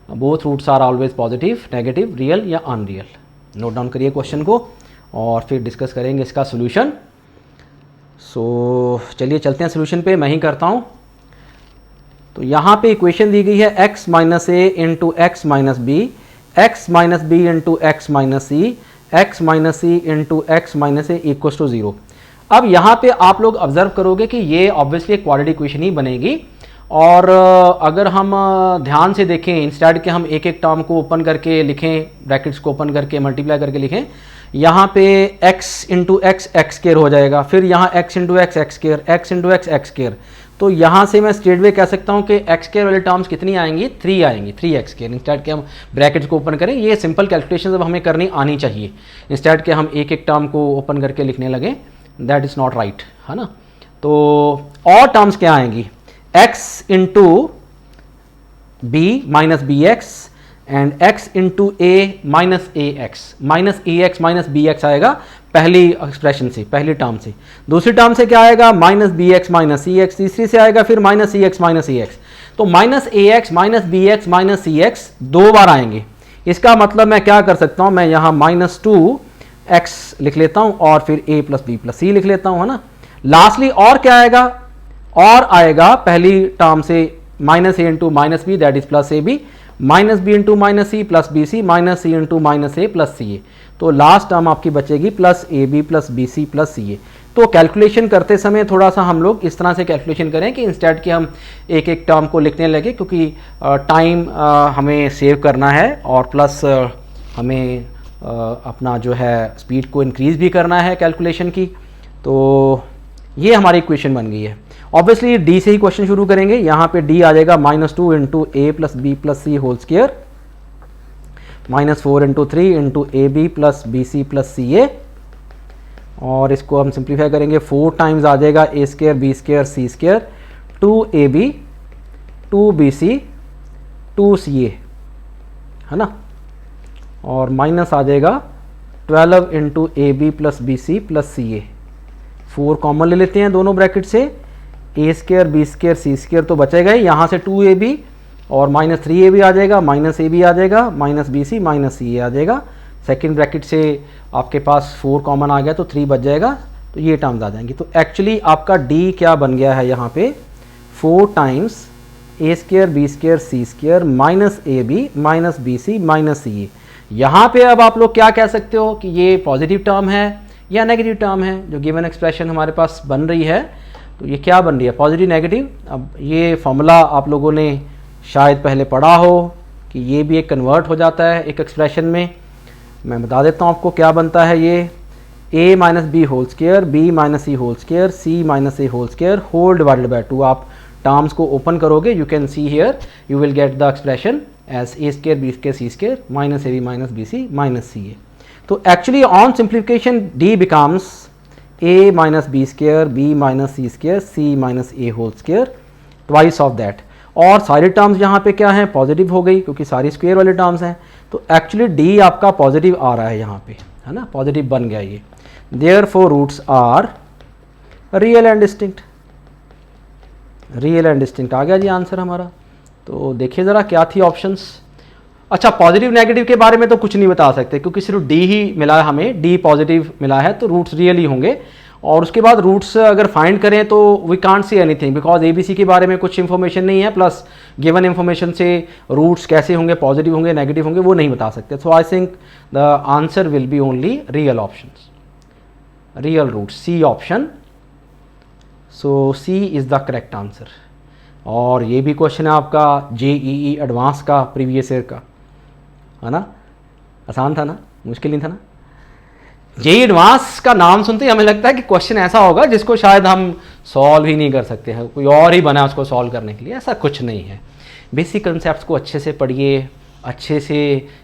Both roots are always positive, negative, real या अनरियल. नोट डाउन करिए क्वेश्चन को और फिर डिस्कस करेंगे इसका सोल्यूशन. सो चलिए चलते हैं सोल्यूशन पे, मैं ही करता हूँ. तो यहाँ पे इक्वेशन दी गई है x minus A into x minus B, X minus B into x minus C, X minus C into x minus A equals to 0. अब यहाँ पे आप लोग ऑब्जर्व करोगे कि ये ऑब्वियसली एक क्वाड्रेटिक इक्वेशन ही बनेगी, और अगर हम ध्यान से देखें, इंस्टेड के हम एक एक टर्म को ओपन करके लिखें, ब्रैकेट्स को ओपन करके मल्टीप्लाई करके लिखें, यहाँ पे x into x x square हो जाएगा, फिर यहाँ x into x x square, x into x x square. तो यहाँ से मैं स्ट्रेट वे कह सकता हूँ कि x स्केयर वाली टर्म्स कितनी आएंगी, 3 आएंगी, 3x स्केयर. इंस्टेड के हम ब्रैकेट्स को ओपन करें, ये सिंपल कैलकुलेशन अब हमें करनी आनी चाहिए, इंस्टेड के हम एक एक टर्म को ओपन करके लिखने लगे, दैट इज़ नॉट राइट, है ना. तो और टर्म्स क्या आएंगी, x into B minus B X and x into A minus A X, minus A X minus B X आएगा पहली एक्सप्रेशन से, पहली टर्म से. दूसरी टर्म से क्या आएगा, minus B X minus C X. तीसरी से आएगा फिर minus C X minus C X. तो minus A X minus B X minus C X 2 बार आएंगे. इसका मतलब मैं क्या कर सकता हूँ, मैं यहाँ माइनस 2x लिख लेता हूँ और फिर a प्लस बी प्लस सी लिख लेता हूँ, है ना. लास्टली और क्या आएगा, और आएगा पहली टर्म से minus A into minus B that is plus A B, minus B into minus C plus B C, minus C into minus A plus C A. तो लास्ट टर्म आपकी बचेगी plus A B plus B C plus C A. तो calculation करते समय थोड़ा सा हम लोग इस तरह से कैलकुलेशन करें कि इंस्टेड कि हम एक एक टर्म को लिखने लगे, क्योंकि टाइम हमें सेव करना है और प्लस हमें अपना जो है स्पीड को इंक्रीज़ भी करना है कैलकुलेशन की। तो ये हमारी इक्वेशन बन गई है। ऑब्वियसली डी से ही क्वेश्चन शुरू करेंगे। यहाँ पे डी आ जाएगा -2 into A plus B plus C whole square, -4 into 3 into A B plus B C plus C A, और इसको हम सिंप्लीफाई करेंगे 4 टाइम्स आ जाएगा A square B square C square, 2ab 2bc 2ca, है ना, और माइनस आ जाएगा 12 into A B plus B C plus C A. 4 common ले लेते हैं दोनों ब्रैकेट से, A square B square C square तो बचेगा ही, यहाँ से 2ab और -3ab आ जाएगा, -ab आ जाएगा, -bc -ca आ जाएगा। सेकेंड ब्रैकेट से आपके पास 4 कॉमन आ गया तो 3 बच जाएगा, तो ये टर्म्स आ जाएंगी। तो एक्चुअली आपका डी क्या बन गया है यहाँ पे, 4 टाइम्स ए square B square C square -ab -bc -ca। यहाँ पे अब आप लोग क्या कह सकते हो कि ये पॉजिटिव टर्म है या नेगेटिव टर्म है, जो गिवन एक्सप्रेशन हमारे पास बन रही है। तो ये क्या बन रही है, पॉजिटिव नेगेटिव। अब ये फॉर्मूला आप लोगों ने शायद पहले पढ़ा हो कि ये भी एक कन्वर्ट हो जाता है एक एक्सप्रेशन में। मैं बता देता हूँ आपको क्या बनता है ये, a minus B whole square B minus C whole square C minus A whole square whole divided by 2। आप टर्म्स को ओपन करोगे, you can see here, you will get the expression as A square B square C square -ab -bc -ca। तो actually on simplification d becomes a minus B square B minus C square C minus A whole square twice of that. और सारी terms यहाँ पे क्या हैं, positive हो गई क्योंकि सारी स्क्वायर वाले टर्म्स हैं। तो एक्चुअली d आपका पॉजिटिव आ रहा है यहाँ पे, है ना, पॉजिटिव बन गया ये। Therefore roots are real and distinct, real and distinct आ गया जी आंसर हमारा। तो देखिए ज़रा क्या थी ऑप्शंस। अच्छा, पॉजिटिव नेगेटिव के बारे में तो कुछ नहीं बता सकते क्योंकि सिर्फ डी ही मिला है हमें, डी पॉजिटिव मिला है तो रूट्स रियल ही होंगे। और उसके बाद रूट्स अगर फाइंड करें तो we can't see anything because ABC के बारे में कुछ इन्फॉर्मेशन नहीं है, प्लस गिवन इन्फॉर्मेशन से रूट्स कैसे होंगे, पॉजिटिव होंगे नेगेटिव होंगे, वो नहीं बता सकते। So I think the answer will be only real options, real roots, C option. So C is the correct answer. और ये भी क्वेश्चन है आपका जेईई एडवांस का प्रीवियस ईयर का, है ना, आसान था ना, मुश्किल नहीं था ना। जेईई एडवांस का नाम सुनते ही हमें लगता है कि क्वेश्चन ऐसा होगा जिसको शायद हम सॉल्व ही नहीं कर सकते हैं, कोई और ही बना उसको सॉल्व करने के लिए। ऐसा कुछ नहीं है। बेसिक कंसेप्ट्स को अच्छे से पढ़िए, अच्छे से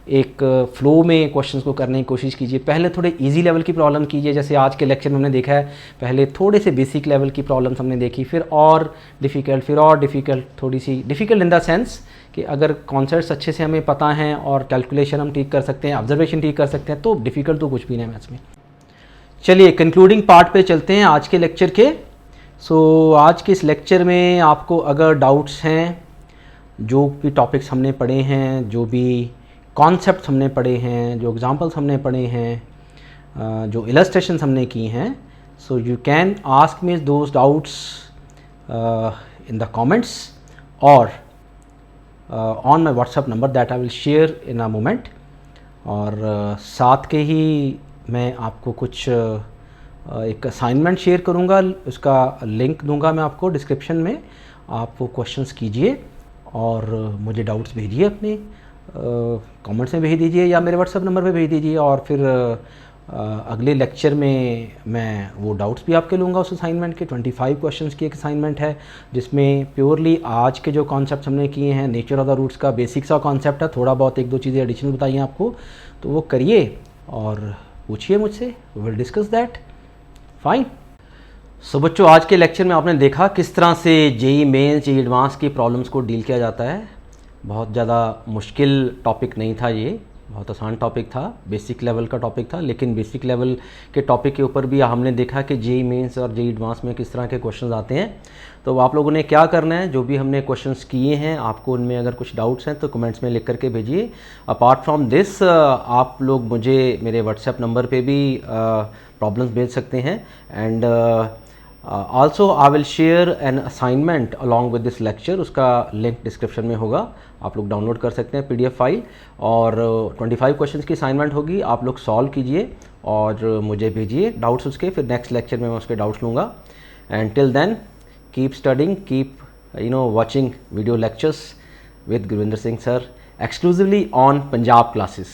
एक फ्लो में क्वेश्चंस को करने की कोशिश कीजिए। पहले थोड़े इजी लेवल की प्रॉब्लम कीजिए, जैसे आज के लेक्चर में हमने देखा है, पहले थोड़े से बेसिक लेवल की प्रॉब्लम्स हमने देखी, फिर और डिफ़िकल्ट, फिर और डिफ़िकल्ट, थोड़ी सी डिफ़िकल्ट इन द सेंस कि अगर कॉन्सेप्ट्स अच्छे से हमें पता हैं और कैलकुलेशन हम ठीक कर सकते हैं, ऑब्जर्वेशन ठीक कर सकते हैं, तो डिफ़िकल्ट तो कुछ भी नहीं है मैथ्स में। चलिए कंक्लूडिंग पार्ट पे चलते हैं आज के लेक्चर के। सो आज के इस लेक्चर में आपको अगर डाउट्स हैं, जो भी टॉपिक्स हमने पढ़े हैं, जो भी कॉन्सेप्ट्स हमने पढ़े हैं, जो एग्जांपल्स हमने पढ़े हैं, जो इलस्ट्रेशंस हमने की हैं, so you can ask me those doubts in the comments और on my WhatsApp number that I will share in a moment. और साथ के ही मैं आपको कुछ एक असाइनमेंट शेयर करूँगा, उसका लिंक दूंगा मैं आपको डिस्क्रिप्शन में। आप वो क्वेश्चंस कीजिए और मुझे डाउट्स भेजिए, अपने कमेंट्स में भेज दीजिए या मेरे व्हाट्सएप नंबर पे भेज दीजिए। और फिर अगले लेक्चर में मैं वो डाउट्स भी आपके लूँगा उस असाइनमेंट के। 25 क्वेश्चंस की एक असाइनमेंट है जिसमें प्योरली आज के जो कॉन्सेप्ट हमने किए हैं, नेचर ऑफ द रूट्स का बेसिक सा कॉन्सेप्ट है, थोड़ा बहुत एक दो चीज़ें एडिशनल बताइए आपको, तो वो करिए और पूछिए मुझसे, we will discuss that. Fine. So बच्चों, आज के लेक्चर में आपने देखा किस तरह से जेईई मेंस, जेईई एडवांस की प्रॉब्लम्स को डील किया जाता है। बहुत ज़्यादा मुश्किल टॉपिक नहीं था ये, बहुत आसान टॉपिक था, बेसिक लेवल का टॉपिक था। लेकिन बेसिक लेवल के टॉपिक के ऊपर भी हमने देखा कि जेईई मेंस और जेईई एडवांस में किस तरह के क्वेश्चंस आते हैं। तो आप लोगों ने क्या करना है, जो भी हमने क्वेश्चंस किए हैं, आपको उनमें अगर कुछ डाउट्स हैं तो कमेंट्स में लिख करके भेजिए। अपार्ट फ्रॉम दिस आप लोग मुझे मेरे व्हाट्सएप नंबर पे भी प्रॉब्लम्स भेज सकते हैं। And also I will share an assignment along with this lecture, उसका लिंक डिस्क्रिप्शन में होगा, आप लोग डाउनलोड कर सकते हैं PDF फाइल। और 25 क्वेश्चंस की असाइनमेंट होगी, आप लोग सॉल्व कीजिए और मुझे भेजिए डाउट्स उसके, फिर नेक्स्ट लेक्चर में मैं उसके डाउट्स लूँगा। And till then keep studying, keep watching video lectures with Gurvinder Singh sir exclusively on Punjab classes.